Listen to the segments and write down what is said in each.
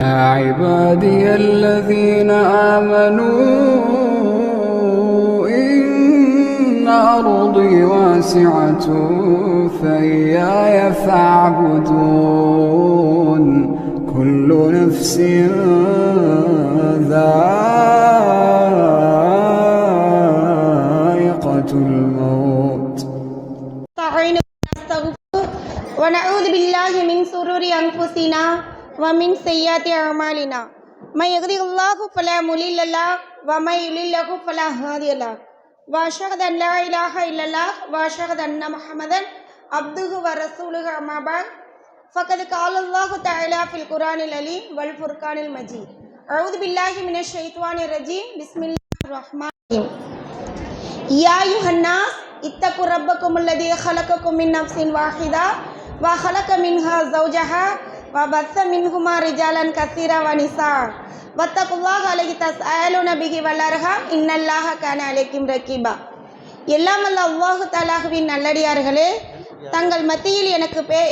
يا عبادي الذين آمنوا إن أرضي واسعة فإياي فاعبدون كل نفس ذائقة الموت. ونعوذ بالله من شرور أنفسنا ومن سيئات أعمالنا من يهده الله فلا مضل له ومن يضلل فلا هادي له وأشهد أن لا إله إلا الله وأشهد أن محمدا عبده ورسوله أما بعد فقد قال الله تعالى في القرآن العظيم والفرقان المجيد أعوذ بالله من الشيطان الرجيم بسم الله الرحمن الرحيم يا أيها الناس اتقوا ربكم الذي خلقكم من نفس واحدة وخلق منها زوجها وبث منهما رجالا كثيرا ونساء واتقوا الله الذي تسألون به والأرحام إن الله كان عليكم رقيبا. எல்லாம் அல்ல அல்லாஹ் தஆலாவின் நல்லடியார்களே, தங்கள் மத்தியில்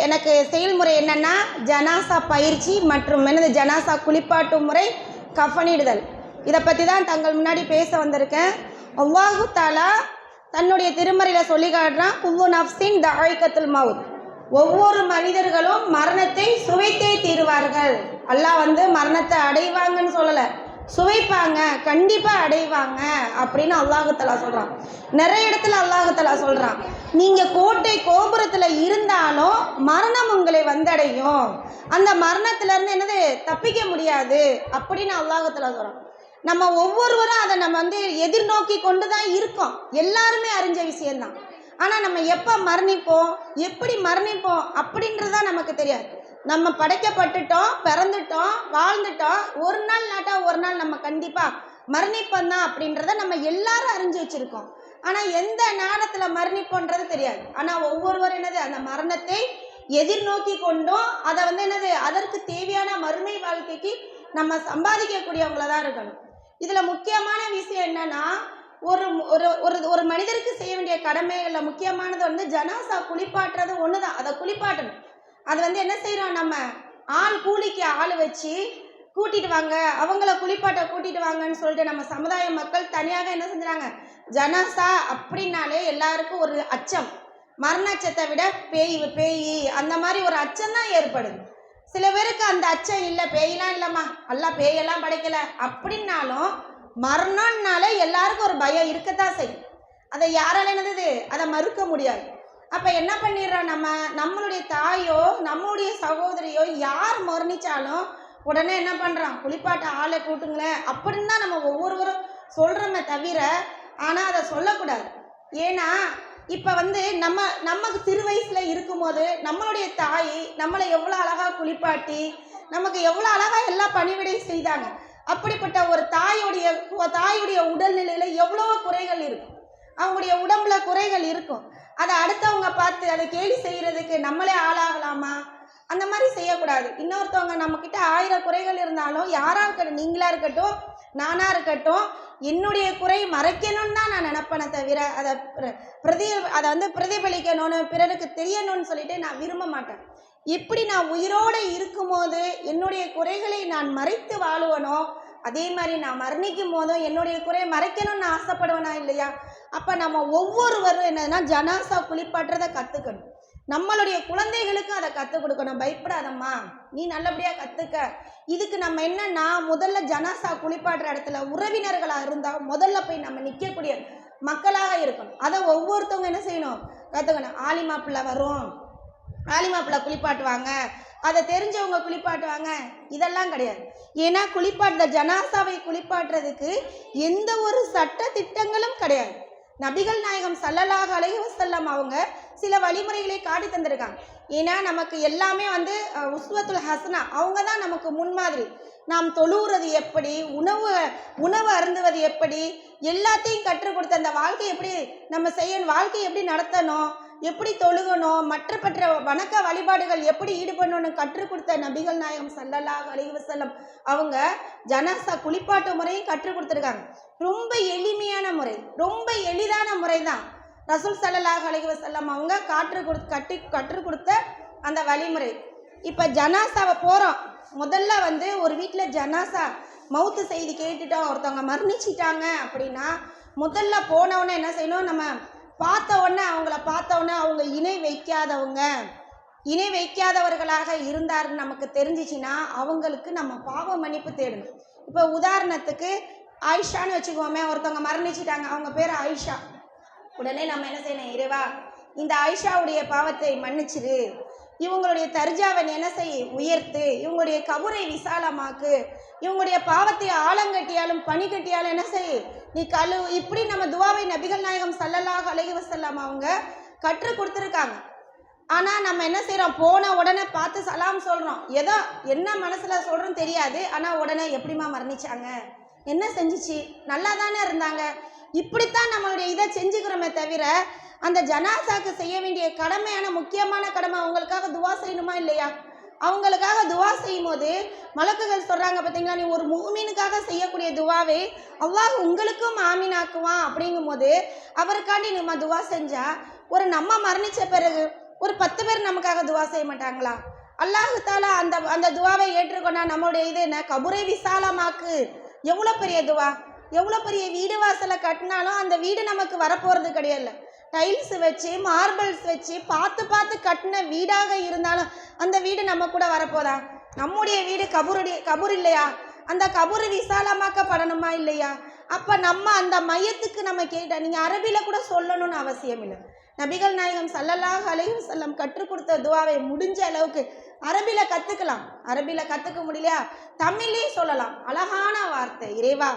எனக்கு செயல்முறை என்னன்னா ஜனாசா பயிற்சி மற்றும் ஜனாசா குளிப்பாட்டும் முறை, கஃனிடுதல். இதை பற்றி தான் தங்கள் முன்னாடி பேச வந்திருக்கேன். அல்லாஹ் தஆலா தன்னுடைய திருமறையில் சொல்லி காட்டுறான், குல்லு நஃப்ஸின் தாயிகத்துல் மவுத், ஒவ்வொரு மனிதர்களும் மரணத்தை சுவைத்தே தீருவார்கள். அல்லாஹ் மரணத்தை அடைவாங்கன்னு சொல்லலை, சுவைப்பாங்க, கண்டிப்பாக அடைவாங்க அப்படின்னு அல்லாஹ் தஆலா சொல்கிறான். நிறைய இடத்துல அல்லாஹ் தஆலா சொல்கிறான், நீங்கள் கோட்டை கோபுரத்தில் இருந்தாலும் மரணம் உங்களை வந்தடையும், அந்த மரணத்திலேருந்து தப்பிக்க முடியாது அப்படின்னு அல்லாஹ் தஆலா சொல்கிறான். நம்ம ஒவ்வொருவரும் அதை நம்ம எதிர்நோக்கி கொண்டு தான் இருக்கோம், எல்லாருமே அறிஞ்ச விஷயம்தான். ஆனால் நம்ம எப்போ மரணிப்போம், எப்படி மரணிப்போம் அப்படின்றதான் நமக்கு தெரியாது. நம்ம படைக்கப்பட்டுட்டோம், பிறந்துட்டோம், வாழ்ந்துட்டோம், ஒரு நாள் நாட்டா ஒரு நாள் நம்ம கண்டிப்பாக மரணிப்போம் தான் அப்படின்றத நம்ம எல்லாரும் அறிஞ்சு வச்சுருக்கோம். ஆனால் எந்த நேரத்தில் மரணிப்போன்றது தெரியாது. ஆனால் ஒவ்வொருவரும் அந்த மரணத்தை எதிர்நோக்கி கொண்டும் அதை அதற்கு தேவையான மறுமை வாழ்க்கைக்கு நம்ம சம்பாதிக்கக்கூடியவங்கள தான் இருக்கணும். இதில் முக்கியமான விஷயம் என்னன்னா, ஒரு ஒரு மனிதருக்கு செய்ய வேண்டிய கடமைகளில் முக்கியமானது ஜனாசா குளிப்பாட்டுறது ஒன்று தான். அதை குளிப்பாட்டணும். அது என்ன செய்கிறோம், நம்ம கூலிக்கு ஆள் வச்சு கூட்டிட்டு வாங்க, அவங்கள குளிப்பாட்ட கூட்டிட்டு வாங்கன்னு சொல்லிட்டு நம்ம சமுதாய மக்கள் தனியாக என்ன செஞ்சுறாங்க, ஜனாசா அப்படின்னாலே எல்லாருக்கும் ஒரு அச்சம், மரண அச்சத்தை விட பேய் அந்த மாதிரி ஒரு அச்சம் தான் ஏற்படுது. சில பேருக்கு அந்த அச்சம் இல்லை, பேயெல்லாம் இல்லைம்மா, அல்லா பேயெல்லாம் படைக்கல அப்படின்னாலும் மரணம்னால எல்லாருக்கும் ஒரு பயம் இருக்கத்தான் செய்யும். அதை யாரால அதை மறுக்க முடியாது. அப்போ என்ன பண்ணிடுறோம், நம்மளுடைய தாயோ நம்மளுடைய சகோதரியோ யார் மரணிச்சாலும் உடனே என்ன பண்ணுறோம், குளிப்பாட்ட ஆளை கூட்டுங்களேன் அப்படின்னு தான் நம்ம ஒவ்வொருவரும் சொல்கிறோமே தவிர, ஆனால் அதை சொல்லக்கூடாது. ஏன்னா இப்போ நமக்கு சிறு வயசில் இருக்கும்போது நம்மளுடைய தாய் நம்மளை எவ்வளோ அழகாக குளிப்பாட்டி நமக்கு எவ்வளோ அழகாக எல்லா பணிவிடையும் செய்தாங்க. அப்படிப்பட்ட ஒரு தாயுடைய உடல்நிலையில் எவ்வளோ குறைகள் இருக்கும், அவங்களுடைய உடம்புல குறைகள் இருக்கும். அதை அடுத்தவங்க பார்த்து அதை கேலி செய்கிறதுக்கு நம்மளே ஆளாகலாமா? அந்த மாதிரி செய்யக்கூடாது. இன்னொருத்தவங்க நம்மக்கிட்ட 1000 குறைகள் இருந்தாலும், யாராக இருக்கட்டும், நீங்களாக இருக்கட்டும், நானாக இருக்கட்டும், என்னுடைய குறை மறைக்கணும்னு தான் நான் நினைப்பேனே தவிர அதை பிரதிபலிக்கணும்னு பிறருக்கு தெரியணும்னு சொல்லிட்டு நான் விரும்ப மாட்டேன். எப்படி நான் உயிரோடு இருக்கும்போது என்னுடைய குறைகளை நான் மறைத்து வாழுவனோ, அதே மாதிரி நான் மரணிக்கும் போதும் என்னுடைய குறையை மறைக்கணும்னு நான் ஆசைப்படுவேனா இல்லையா? அப்போ நம்ம ஒவ்வொருவரும் என்னதுன்னா ஜனாசா குளிப்பாட்டுறதை கற்றுக்கணும். நம்மளுடைய குழந்தைகளுக்கும் அதை கற்றுக் கொடுக்கணும். பயப்படாதம்மா, நீ நல்லபடியாக கற்றுக்க. இதுக்கு நம்ம என்னன்னா, முதல்ல ஜனாசா குளிப்பாட்டுற இடத்துல உறவினர்களாக இருந்தால் முதல்ல போய் நம்ம நிற்கக்கூடிய மக்களாக இருக்கணும். அதை ஒவ்வொருத்தவங்க என்ன செய்யணும், கற்றுக்கணும். ஆலிமாப்பிள்ளை வரும், ஆலிமாப்பிள்ளை குளிப்பாட்டுவாங்க, அதை தெரிஞ்சவங்க குளிப்பாட்டுவாங்க, இதெல்லாம் கிடையாது. ஏன்னா ஜனாசாவை குளிப்பாட்டுறதுக்கு எந்த ஒரு சட்ட திட்டங்களும் கிடையாது. நபிகள் நாயகம் ஸல்லல்லாஹு அலைஹி வஸல்லம் அவங்க சில வழிமுறைகளை காட்டி தந்திருக்காங்க. ஏன்னா நமக்கு எல்லாமே உஸ்வத்துல் ஹசனா, அவங்க தான் நமக்கு முன்மாதிரி. நாம் தொழுகிறது எப்படி, உணவு அருந்துவது எப்படி, எல்லாத்தையும் கற்றுக் கொடுத்த அந்த வாழ்க்கை எப்படி நம்ம செய்யணும், வாழ்க்கை எப்படி நடத்தணும், எப்படி தொழுகணும், மற்ற வணக்க வழிபாடுகள் எப்படி ஈடுபடணும்னு கற்றுக் கொடுத்த நபிகள் நாயகம் ஸல்லல்லாஹு அலைஹி வஸல்லம் அவங்க ஜனாசா குளிப்பாட்டு முறையும் கற்றுக் கொடுத்துருக்காங்க. ரொம்ப எளிமையான முறை, ரொம்ப எளிதான முறை தான் ரசூல் ஸல்லல்லாஹு அலைஹி வஸல்லம் அவங்க கற்றுக் கொடுத்த அந்த வழிமுறை. இப்போ ஜனாசாவை போகிறோம். முதல்ல வந்து ஒரு வீட்டில் ஜனாசா மவுத்து செய்தி கேட்டுட்டோம், ஒருத்தவங்க மரணிச்சிட்டாங்க அப்படின்னா முதல்ல போனவுடனே என்ன செய்யணும், நம்ம அவங்கள பார்த்த உடனே அவங்க இணை வைக்காதவர்களாக இருந்தாருன்னு நமக்கு தெரிஞ்சிச்சின்னா அவங்களுக்கு நம்ம பாவ மன்னிப்பு தேடணும். இப்போ உதாரணத்துக்கு ஆயிஷான்னு வச்சுக்குவோமே, ஒருத்தவங்க மரணிச்சிட்டாங்க, அவங்க பேர் ஆயிஷா. உடனே நம்ம என்ன செய்யணும், இறைவா இந்த ஆயிஷாவுடைய பாவத்தை மன்னிச்சிரு, இவங்களுடைய தர்ஜாவை என்ன உயர்த்து, இவங்களுடைய கபரை விசாலமாக்கு, இவங்களுடைய பாவத்தை ஆழங்கட்டியாலும் பனிக்கட்டியாலும் என்ன நீ இப்படி நம்ம துவாவை நபிகள் நாயகம் ஸல்லல்லாஹு அலைஹி வஸல்லம் அவங்க கற்றுக் கொடுத்துருக்காங்க. ஆனால் நம்ம என்ன செய்கிறோம், போன உடனே பார்த்து சலாம் சொல்கிறோம். ஏதோ என்ன மனசில் சொல்கிறோன்னு தெரியாது, ஆனால் உடனே எப்படிமா மரணிச்சாங்க, என்ன செஞ்சிச்சு, நல்லா தானே இருந்தாங்க, இப்படித்தான் நம்மளுடைய இதை செஞ்சுக்கிறோமே தவிர அந்த ஜனாசாக்கு செய்ய வேண்டிய கடமையான முக்கியமான கடமை அவங்களுக்காக துவா செய்யணுமா இல்லையா? அவங்களுக்காக துவா செய்யும் போது மலக்குகள் சொல்கிறாங்க பார்த்தீங்களா, நீ ஒரு முஃமினுக்காக செய்யக்கூடிய துவாவை அல்லாஹ் உங்களுக்கும் ஆமீனாக்குவான். அப்படிங்கும் போது அவருக்காண்டி நம்ம துவா செஞ்சால் ஒரு நம்ம மரணித்த பிறகு ஒரு 10 பேர் நமக்காக துவா செய்ய மாட்டாங்களா? அல்லாஹ் தாலா அந்த துவாவை ஏற்றுக்கொண்டா நம்மளுடைய இது என்ன, கபுரை விசாலமாக்கு. எவ்வளோ பெரிய துவா, எவ்வளோ பெரிய வீடு வாசலை கட்டினாலும் அந்த வீடு நமக்கு வரப்போகிறது கிடையாது. டைல்ஸ் வச்சு மார்பிள்ஸ் வச்சு பார்த்து கட்டின வீடாக இருந்தாலும் அந்த வீடு நம்ம கூட வரப்போதா? நம்முடைய வீடு கபூர் இல்லையா? அந்த கபூர் விசாலமாக்கப்படணுமா இல்லையா? அப்போ நம்ம அந்த மையத்துக்கு நம்ம கேட்டால் நீங்கள் அரபியில் கூட சொல்லணும்னு அவசியம் இல்லை. நபிகள் நாயகம் ஸல்லல்லாஹு அலைஹி வஸல்லம் கற்றுக் கொடுத்த துவாவை முடிஞ்ச அளவுக்கு அரபியில் கற்றுக்கலாம். அரபியில் கற்றுக்க முடியலையா, தமிழ்லேயே சொல்லலாம். அழகான வார்த்தை, இறைவா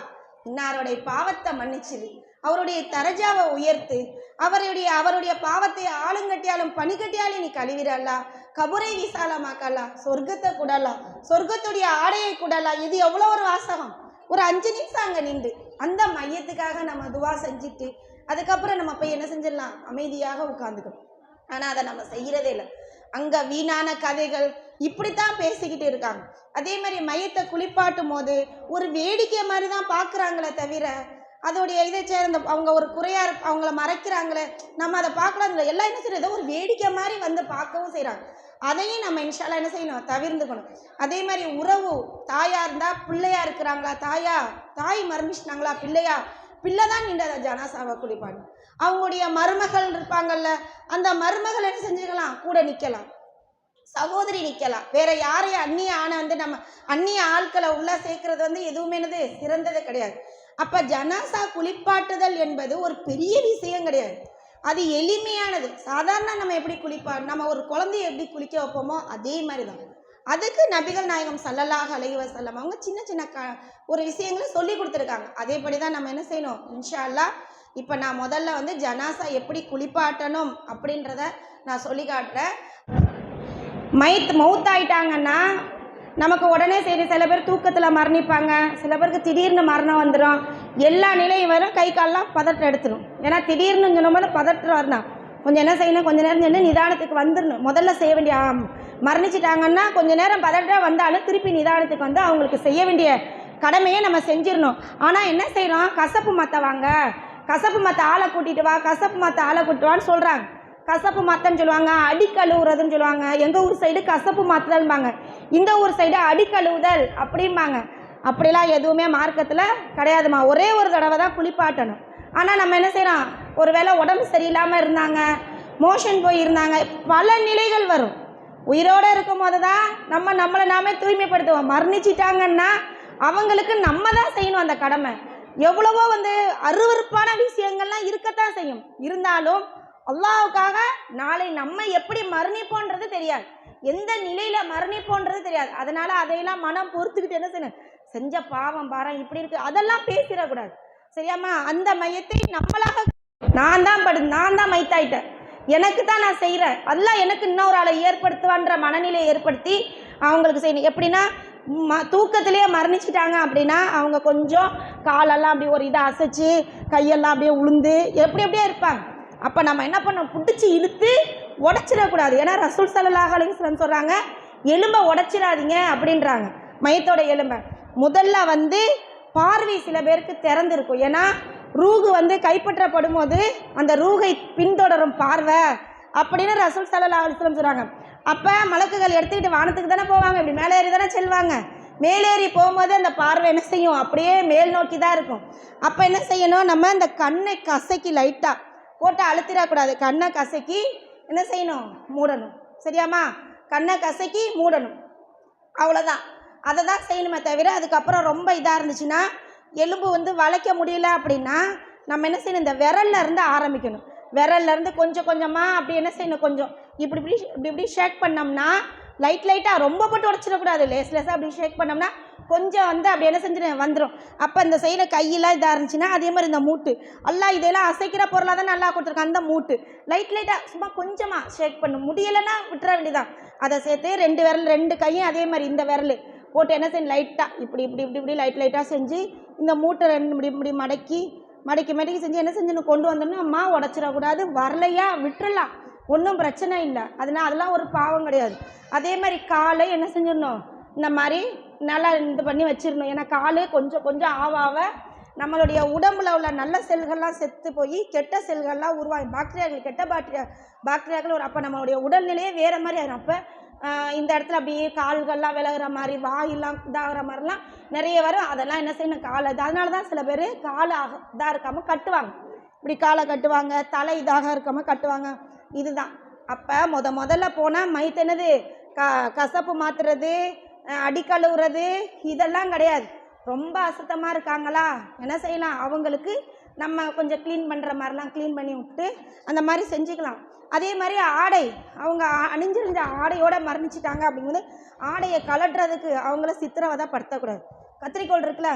இன்னாருடைய பாவத்தை மன்னிச்சிரு, அவருடைய தரஜாவை உயர்த்து, அவருடைய பாவத்தை ஆளுங்கட்டியாலும் பனிக்கட்டியாலும் நீ கழுவிடலா, கபுரை விசாலமாக்கலா, சொர்க்கத்தை கூடலாம், சொர்க்கத்துடைய ஆடையை கூடலாம். இது எவ்வளோ ஒரு வாசகம். ஒரு 5 நிமிஷம் அங்கே நின்று அந்த மையத்துக்காக நம்ம துவா செஞ்சுட்டு அதுக்கப்புறம் நம்ம போய் என்ன செஞ்சிடலாம், அமைதியாக உட்காந்துக்கணும். ஆனால் அதை நம்ம செய்கிறதே இல்லை. அங்கே வீணான கதைகள் இப்படித்தான் பேசிக்கிட்டு இருக்காங்க. அதே மாதிரி மையத்தை குளிப்பாட்டும் போது ஒரு வேடிக்கை மாதிரி தான் பார்க்குறாங்களே தவிர அதோடைய இதை சேர்ந்த அவங்க ஒரு குறையாக அவங்கள மறைக்கிறாங்களே, நம்ம அதை பார்க்கலாம். எல்லாம் என்ன செய்யறது, ஏதோ ஒரு வேடிக்கை மாதிரி வந்து பார்க்கவும் செய்கிறாங்க. அதையும் நம்ம இன்ஷால்லா என்ன செய்யணும், தவிர்த்துக்கணும். அதே மாதிரி உறவு, தாயாக இருந்தால் பிள்ளையாக இருக்கிறாங்களா, தாய் மரணிச்சிட்டாங்களா, பிள்ளை தான் நின்று அதை ஜனாசாவை குளிப்பாங்க. அவங்களுடைய மருமகள் இருப்பாங்கல்ல, அந்த மருமகள் என்ன செஞ்சுக்கலாம், கூட நிற்கலாம், சகோதரி நிற்கலாம். வேற யாரையும் அந்நிய ஆணை வந்து நம்ம அந்நிய ஆட்களை உள்ள சேர்க்கறது வந்து எதுவுமே சிறந்தது கிடையாது. அப்போ ஜனாசா குளிப்பாட்டுதல் என்பது ஒரு பெரிய விஷயம் கிடையாது, அது எளிமையானது. சாதாரண நம்ம எப்படி நம்ம ஒரு குழந்தைய எப்படி குளிக்க வைப்போமோ அதே மாதிரி தான். அதுக்கு நபிகள் நாயகம் ஸல்லல்லாஹு அலைஹி வஸல்லம் அவங்க சின்ன ஒரு விஷயங்களை சொல்லி கொடுத்துருக்காங்க. அதேபடி தான் நம்ம என்ன செய்யணும் இன்ஷா அல்லாஹ். இப்போ நான் முதல்ல வந்து ஜனாசா எப்படி குளிப்பாட்டணும் அப்படின்றத நான் சொல்லி காட்டுறேன். மௌத்தாயிட்டாங்கன்னா நமக்கு உடனே சரி, சில பேர் தூக்கத்தில் மரணிப்பாங்க, சில பேருக்கு திடீர்னு மரணம் வந்துடும். எல்லா நிலையும் வரும், கை காலெலாம் பதற்றம் எடுத்துடும். ஏன்னா திடீர்னு சொல்லும்போது பதற்றம் வரணும். கொஞ்சம் என்ன செய்யணும், கொஞ்சம் நேரம் சென்று நிதானத்துக்கு வந்துடணும். முதல்ல செய்ய வேண்டிய மரணிச்சிட்டாங்கன்னா கொஞ்சம் நேரம் பதற்றம் வந்தாலும் திருப்பி நிதானத்துக்கு வந்து அவங்களுக்கு செய்ய வேண்டிய கடமையை நம்ம செஞ்சிடணும். ஆனால் என்ன செய்யணும், கசப்பு மற்ற ஆளை கூட்டிகிட்டு வா, கசப்பு மற்ற ஆளை கூட்டிட்டு சொல்கிறாங்க. கசப்பு மாத்தன்னு சொல்லுவாங்க, அடிக்கழுவுறதுன்னு சொல்லுவாங்க. எங்கள் ஊர் சைடு கசப்பு மாத்துதல்பாங்க, இந்த ஊர் சைடு அடிக்கழுவுதல் அப்படிம்பாங்க. அப்படிலாம் எதுவுமே மார்க்கத்தில் கிடையாதுமா. ஒரே ஒரு தடவை தான் குளிப்பாட்டணும். ஆனால் நம்ம என்ன செய்கிறோம், ஒரு வேளை உடம்பு சரியில்லாமல் இருந்தாங்க, மோஷன் போயிருந்தாங்க, பல நிலைகள் வரும். உயிரோடு இருக்கும் போது தான் நம்மளை நாமே தூய்மைப்படுத்துவோம். மரணிச்சிட்டாங்கன்னா அவங்களுக்கு நம்ம தான் செய்யணும் அந்த கடமை. எவ்வளவோ வந்து அருவருப்பான விஷயங்கள்லாம் இருக்கத்தான் செய்யும். இருந்தாலும் அல்லாஹ்வுக்காக நாளை நம்ம எப்படி மரணிப்போன்றது தெரியாது, எந்த நிலையில் மரணிப்போன்றது தெரியாது. அதனால் அதையெல்லாம் மனம் பொறுத்துக்கிட்டு என்ன செய்யணும், செஞ்ச பாவம் பாரம் இப்படி இருக்குது அதெல்லாம் பேசிடக்கூடாது. சரியாம்மா? அந்த மையத்தை நம்மளாக நான் தான் மைத்தாயிட்டேன், எனக்கு தான் நான் செய்கிறேன், அதெல்லாம் எனக்கு இன்னொரு ஆளை ஏற்படுத்துவான்ற மனநிலையை ஏற்படுத்தி அவங்களுக்கு செய்யணும். எப்படின்னா தூக்கத்திலேயே மரணிச்சிட்டாங்க அப்படின்னா அவங்க கொஞ்சம் காலெல்லாம் அப்படியே ஒரு இதை அசைச்சு கையெல்லாம் அப்படியே உளுந்து எப்படியே இருப்பாங்க. அப்போ நம்ம என்ன பண்ணோம், பிடிச்சி இழுத்து உடச்சிடக்கூடாது. ஏன்னா ரசூல் ஸல்லல்லாஹு அலைஹி வஸல்லம் சொல்கிறாங்க, எலும்பை உடச்சிடாதீங்க அப்படின்றாங்க. மையத்தோட எலும்பை முதல்ல வந்து பார்வை சில பேருக்கு திறந்துருக்கும். ஏன்னா ரூகு வந்து கைப்பற்றப்படும் போது அந்த ரூகை பின்தொடரும் பார்வை அப்படின்னு ரசூல் ஸல்லல்லாஹு அலைஹி வஸல்லம் சொல்கிறாங்க. அப்போ மலக்குகள் எடுத்துக்கிட்டு வானத்துக்கு தானே போவாங்க, இப்படி மேலே ஏறி தானே செல்வாங்க. மேலேறி போகும்போது அந்த பார்வை என்ன செய்யும், அப்படியே மேல் நோக்கி தான் இருக்கும். அப்போ என்ன செய்யணும், நம்ம இந்த கண்ணை கசக்கி லைட்டாக போட்டு அழுத்திடக்கூடாது. கண்ணை கசக்கி என்ன செய்யணும், மூடணும். சரியாம்மா? கண்ணை கசக்கி மூடணும், அவ்வளோதான். அதை தான் செய்யணுமே தவிர அதுக்கப்புறம் ரொம்ப இதாக இருந்துச்சுன்னா, எலும்பு வந்து வளைக்க முடியல அப்படின்னா நம்ம என்ன செய்யணும், இந்த விரல்ல இருந்து ஆரம்பிக்கணும். விரல்ல இருந்து கொஞ்சம் கொஞ்சமாக அப்படி என்ன செய்யணும், கொஞ்சம் இப்படி இப்படி இப்படி இப்படி ஷேக் பண்ணோம்னா, லைட்டாக ரொம்ப போட்டு உடச்சிடக்கூடாது, லேஸாக அப்படி ஷேக் பண்ணோம்னா கொஞ்சம் வந்து அப்படி என்ன செஞ்சிடும் வந்துடும். அப்போ இந்த சைடில் கையெல்லாம் இதாக இருந்துச்சுன்னா அதே மாதிரி இந்த மூட்டு எல்லாம் இதெல்லாம் அசைக்கிற பொருளாக தான் நல்லா கொடுத்துருக்காங்க. அந்த மூட்டு லைட்டாக சும்மா கொஞ்சமாக ஷேக் பண்ணும், முடியலைன்னா விட்டுற வேண்டியதான். அதை சேர்த்து 2 விரல் 2 கையும் அதே மாதிரி இந்த விரல் போட்டு என்ன செய்யணும், லைட்டாக இப்படி இப்படி இப்படி இப்படி லைட்டாக செஞ்சு இந்த மூட்டை 2 இப்படி மடக்கி செஞ்சு என்ன செஞ்சு கொண்டு வந்தோம்னா அம்மா உடச்சிடக்கூடாது. வரலையா விட்டுறலாம், ஒன்றும் பிரச்சனை இல்லை. அதெல்லாம் ஒரு பாவம் கிடையாது. அதே மாதிரி காலை என்ன செஞ்சிடணும், இந்த மாதிரி நல்லா இது பண்ணி வச்சிடணும். ஏன்னா கால் கொஞ்சம் கொஞ்சம் ஆவாவ நம்மளுடைய உடம்புல உள்ள நல்ல செல்கள்லாம் செத்து போய் கெட்ட செல்கள்லாம் உருவாகி பாக்டீரியாக்கள், கெட்ட பாக்டீரியாக்கள் ஒரு அப்போ நம்மளுடைய உடல்நிலையே வேறு மாதிரி ஆகிடும். அப்போ இந்த இடத்துல அப்படியே கால்கள்லாம் விலகிற மாதிரி, வாயெல்லாம் இதாகிற மாதிரிலாம் நிறைய வரும். அதெல்லாம் என்ன செய்யணும், காலை அதனால தான் சில பேர் காலை இதாக இருக்காமல் கட்டுவாங்க, இப்படி காலை கட்டுவாங்க, தலை இதாக இருக்காமல் கட்டுவாங்க. இதுதான். அப்போ முதல்ல போனால் மைத்தனது கசப்பு மாற்றுறது, அடி கழுவுறது இதெல்லாம் கிடையாது. ரொம்ப அசுத்தமாக இருக்காங்களா, என்ன செய்யலாம், அவங்களுக்கு நம்ம கொஞ்சம் க்ளீன் பண்ணுற மாதிரிலாம் க்ளீன் பண்ணி விட்டு அந்த மாதிரி செஞ்சுக்கலாம். அதே மாதிரி ஆடை, அவங்க அணிஞ்சிருந்த ஆடையோடு மரணிச்சிட்டாங்க அப்படிங்கும்போது ஆடையை கலட்டுறதுக்கு அவங்கள சித்திரவதை படுத்தக்கூடாது. கத்திரிக்கோள் இருக்குல்ல,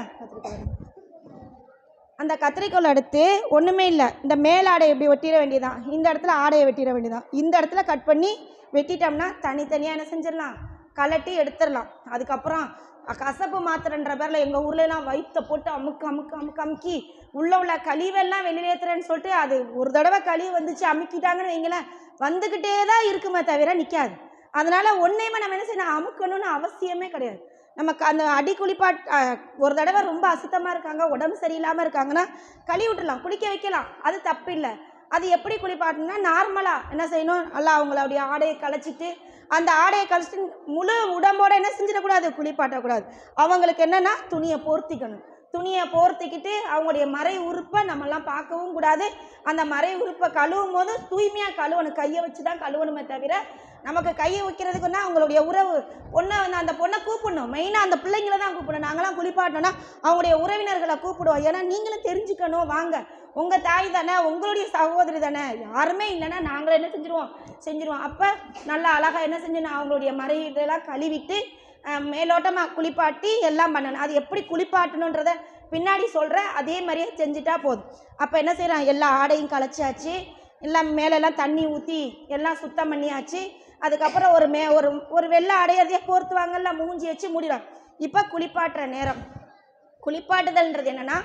அந்த கத்திரிக்கோள் எடுத்து ஒன்றுமே இல்லை, இந்த மேலாடை இப்படி வெட்டிட வேண்டியதான், இந்த இடத்துல ஆடையை வெட்டிட வேண்டியதான். இந்த இடத்துல கட் பண்ணி வெட்டிட்டோம்னா தனித்தனியாக என்ன செஞ்சிடலாம், கலட்டி எடுத்துடலாம். அதுக்கப்புறம் கசப்பு மாத்திரன்ற பேரில் எங்கள் ஊர்லலாம் வயிற்றை போட்டு அமுக்கி உள்ள கழிவெல்லாம் வெளியேற்றுறேன்னு சொல்லிட்டு அது ஒரு தடவை கழிவு வந்துச்சு அமுக்கிட்டாங்கன்னு வைங்களேன், வந்துக்கிட்டே தான் இருக்குமே தவிர நிற்காது. அதனால் ஒன்றையுமே நம்ம என்ன செய்யணும், அமுக்கணும்னு அவசியமே கிடையாது. நமக்கு அந்த அடி ஒரு தடவை ரொம்ப அசுத்தமாக இருக்காங்க, உடம்பு சரியில்லாமல் இருக்காங்கன்னா கழுவி விட்டுடலாம், குளிக்க வைக்கலாம், அது தப்பு இல்லை. அது எப்படி குளிப்பாட்டணும்னா நார்மலாக என்ன செய்யணும், நல்லா அவங்களுடைய ஆடையை களைச்சிட்டு அந்த ஆடையை கழிச்சிட்டு முழு உடம்போட என்ன செஞ்சிடக்கூடாது, குளிப்பாட்டக்கூடாது. அவங்களுக்கு என்னென்னா துணியை போர்த்திக்கணும். துணியை போர்த்திக்கிட்டு அவங்களுடைய மறை உறுப்பை நம்மெல்லாம் பார்க்கவும் கூடாது. அந்த மறை உறுப்பை கழுவும் போது தூய்மையாக கழுவணும், கையை வச்சு தான் கழுவணுமே தவிர நமக்கு கையை வைக்கிறதுக்குன்னா அவங்களுடைய உறவு பொண்ணை வந்து அந்த பொண்ணை கூப்பிடணும். மெயினாக அந்த பிள்ளைங்களை தான் கூப்பிடணும். நாங்களாம் குளிப்பாட்டோன்னா அவங்களுடைய உறவினர்களை கூப்பிடுவோம். ஏன்னா நீங்களும் தெரிஞ்சுக்கணும், வாங்க உங்கள் தாய் தானே, உங்களுடைய சகோதரி தானே, யாருமே இல்லைன்னா நாங்களும் என்ன செஞ்சுருவோம். அப்போ நல்லா அழகாக என்ன செஞ்சணும், அவங்களுடைய மறை இதெல்லாம் கழுவிட்டு மேலோட்டமாக குளிப்பாட்டி எல்லாம் பண்ணணும். அது எப்படி குளிப்பாட்டணுன்றதை பின்னாடி சொல்கிறேன், அதே மாதிரியே செஞ்சுட்டா போதும். அப்போ என்ன செய்கிறோம், எல்லா ஆடையும் களைச்சாச்சு, எல்லாம் மேலெல்லாம் தண்ணி ஊற்றி எல்லாம் சுத்தம் பண்ணியாச்சு. அதுக்கப்புறம் ஒரு வெள்ளை ஆடையதையே போர்த்துவாங்கல்ல, மூஞ்சி வச்சு மூடிடுவாங்க. இப்போ குளிப்பாட்டுற நேரம். குளிப்பாட்டுதல்ன்றது என்னென்னா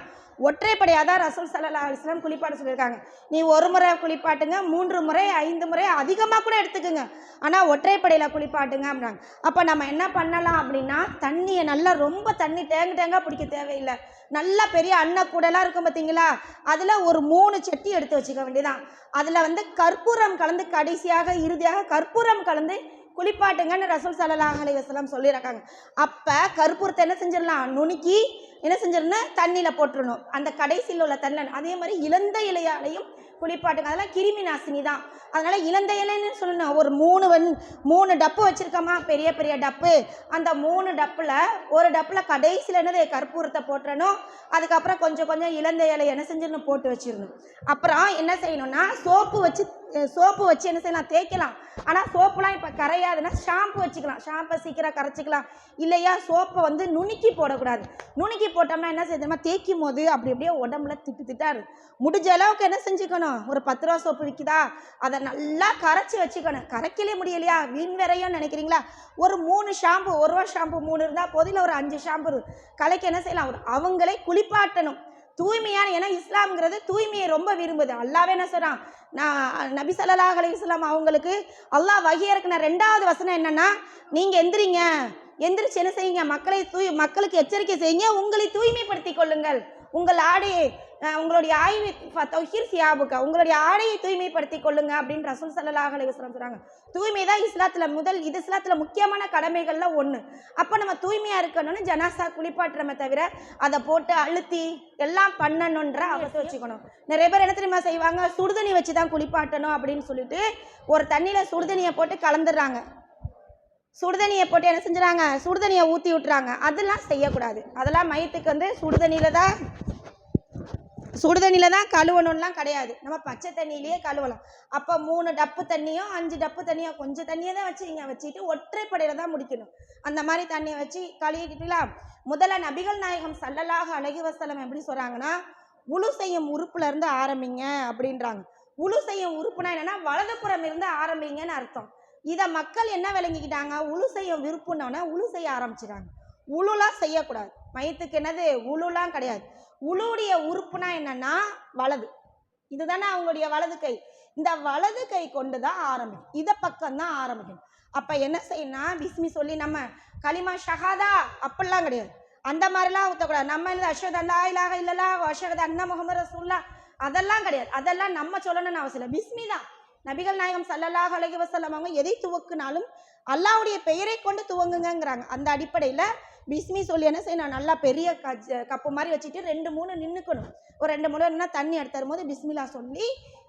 ஒற்றைப்படையாக தான் ரசூல் ஸல்லல்லாஹு அலைஹி வஸல்லம் குளிப்பாட்ட சொல்லியிருக்காங்க. நீ 1 முறை குளிப்பாட்டுங்க, 3 முறை 5 முறை அதிகமாக கூட எடுத்துக்குங்க, ஆனால் ஒற்றைப்படையில் குளிப்பாட்டுங்க அப்படின்னாங்க. அப்போ நம்ம என்ன பண்ணலாம் அப்படின்னா, தண்ணியை நல்லா ரொம்ப தண்ணி தேங்காய் பிடிக்க தேவையில்லை. நல்லா பெரிய அன்னக்கூடலாம் இருக்கும் பார்த்தீங்களா, அதில் ஒரு 3 சட்டி எடுத்து வச்சுக்க வேண்டியதான். அதில் வந்து கற்பூரம் கலந்து கடைசியாக இறுதியாக கற்பூரம் கலந்து குளிப்பாட்டுங்கன்னு ரசூல் ஸல்லல்லாஹு அலைஹி வஸல்லம் சொல்லியிருக்காங்க. அப்போ கற்பூரத்தை என்ன செஞ்சிடலாம், நுணுக்கி என்ன செஞ்சிடணும், தண்ணியில் போட்டுடணும், அந்த கடைசியில் உள்ள தண்ணியில். அதே மாதிரி இழந்த இலையாலையும் குளிப்பாட்டுங்க, அதெல்லாம் கிருமி நாசினி தான். அதனால் இழந்த இலைன்னு சொல்லணும். ஒரு 3 டப்பு வச்சுருக்கோமா, பெரிய பெரிய டப்பு, அந்த 3 டப்பில் ஒரு டப்பில் கடைசியில் என்னது கற்பூரத்தை போட்டுறணும். அதுக்கப்புறம் கொஞ்சம் கொஞ்சம் இழந்த இலை என்ன செஞ்சிடணும், போட்டு வச்சிடணும். அப்புறம் என்ன செய்யணும்னா சோப்பு வச்சு என்ன செய்யலாம், தேய்க்கலாம். ஆனால் சோப்புலாம் இப்போ கரையாதுன்னா ஷாம்பு வச்சுக்கலாம், ஷாம்பை சீக்கிரம் கரைச்சிக்கலாம். இல்லையா சோப்பை வந்து நுணுக்கி போடக்கூடாது. நுணுக்கி போட்டோம்னா என்ன செய்யணுமா, தேய்க்கும் போது அப்படி அப்படியே உடம்புல திட்டாரு. முடிஞ்ச அளவுக்கு என்ன செஞ்சுக்கணும், ஒரு 10 ரூபா சோப்பு விற்கிதா, அதை நல்லா கரைச்சி வச்சுக்கணும். கரைக்கலே முடியலையா, வீண் வரையும் நினைக்கிறீங்களா, ஒரு 3 ஷாம்பு, 1 ரூபா ஷாம்பு 3 இருந்தால் போதும், இல்லை ஒரு 5 ஷாம்பு கலைக்கு என்ன செய்யலாம், அவங்களே குளிப்பாட்டணும். தூய்மையான, ஏன்னா இஸ்லாம்ங்கிறது தூய்மையை ரொம்ப விரும்புது. அல்லாவே என்ன சொல்கிறான், நான் நபி ஸல்லல்லாஹு அலைஹி வஸல்லம் அவங்களுக்கு அல்லாஹ் வஹி இறக்குன 2வது வசனம் என்னன்னா, நீங்கள் எந்திரிச்சு என்ன செய்யுங்க, மக்களுக்கு எச்சரிக்கை செய்யுங்க, உங்களை தூய்மைப்படுத்திக் கொள்ளுங்கள், உங்கள் ஆடையை உங்களுடைய தௌஹீர் சியாபுக்கா, உங்களுடைய ஆடையை தூய்மைப்படுத்தி கொள்ளுங்க அப்படின்னு ரசூல் ஸல்லல்லாஹு அலைஹி வஸல்லம் சொல்றாங்க. தூய்மை தான் இஸ்லாத்துல இது இஸ்லாத்துல முக்கியமான கடமைகள்ல ஒண்ணு. அப்ப நம்ம தூய்மையா இருக்கணும்னு ஜனாசா குளிப்பாட்டுறமே தவிர அதை போட்டு அழுத்தி எல்லாம் பண்ணணுன்ற அவசியம் வச்சுக்கணும். நிறைய பேர் என்ன தெரியுமா செய்வாங்க, சுடுதண்ணி வச்சுதான் குளிப்பாட்டணும் அப்படின்னு சொல்லிட்டு ஒரு தண்ணியில சுடுதண்ணியை போட்டு கலந்துடுறாங்க. சுடுதண்ணியை போட்டு என்ன செஞ்சுறாங்க, சுடுதண்ணியை ஊற்றி விட்டுறாங்க. அதெல்லாம் செய்யக்கூடாது. அதெல்லாம் மையத்துக்கு வந்து சுடுதண்ணியில தான் கழுவணும்லாம் கிடையாது. நம்ம பச்சை தண்ணியிலேயே கழுவலாம். அப்போ 3 டப்பு தண்ணியோ 5 டப்பு தண்ணியோ கொஞ்சம் தண்ணியை தான் வச்சுட்டு ஒற்றைப்படையில் தான் முடிக்கணும். அந்த மாதிரி தண்ணியை வச்சு கழுவிக்கிட்டீங்களா. முதல்ல நபிகள் நாயகம் ஸல்லல்லாஹு அலைஹி வஸல்லம் எப்படி சொல்கிறாங்கன்னா, உழு செய்யும் உறுப்புல இருந்து ஆரம்பிங்க அப்படின்றாங்க. உழு செய்யும் உறுப்புனா என்னன்னா வலதுபுறம் இருந்து ஆரம்பிங்கன்னு அர்த்தம். இதை மக்கள் என்ன விளங்கிக்கிட்டாங்க, உழு செய்யும் விருப்புன்னொன்னே உழு செய்ய ஆரம்பிச்சிட்டாங்க. உழுலாம் செய்யக்கூடாது. மையத்துக்கு என்னது உழுலாம் கிடையாது. உளுடைய உறுப்புனா என்னன்னா வலது. இதுதானே அவங்களுடைய வலது கை. இந்த வலது கை கொண்டு தான் ஆரம்பிக்கும். இதை பக்கம் தான் ஆரம்பிக்கணும். அப்ப என்ன செய்யணும், பிஸ்மி சொல்லி நம்ம கலிமா ஷஹாதா அப்படிலாம் கிடையாது. அந்த மாதிரிலாம் ஊற்றக்கூடாது. நம்ம அஷ்ஹது அல்லா இலாஹ இல்லல்லாஹ் வ அஷ்ஹது அன்ன முஹம்மது ரசூலுல்லாஹ் அதெல்லாம் கிடையாது. அதெல்லாம் நம்ம சொல்லணும்னு அவசியம் இல்லை. பிஸ்மி தான். நபிகள் நாயகம் ஸல்லல்லாஹு அலைஹி வஸல்லம் அவங்க எதை துவக்குனாலும் அல்லாஹ்வுடைய பெயரை கொண்டு துவங்குங்கிறாங்க. அந்த அடிப்படையில் பிஸ்மி சொல்லி என்ன செய்யணும், நல்லா பெரிய கப்பு மாதிரி வச்சுட்டு 2-3 நின்றுக்கணும். ஒரு 2-3 தண்ணி எடுத்து தரும்போது பிஸ்மில்லா சொல்லி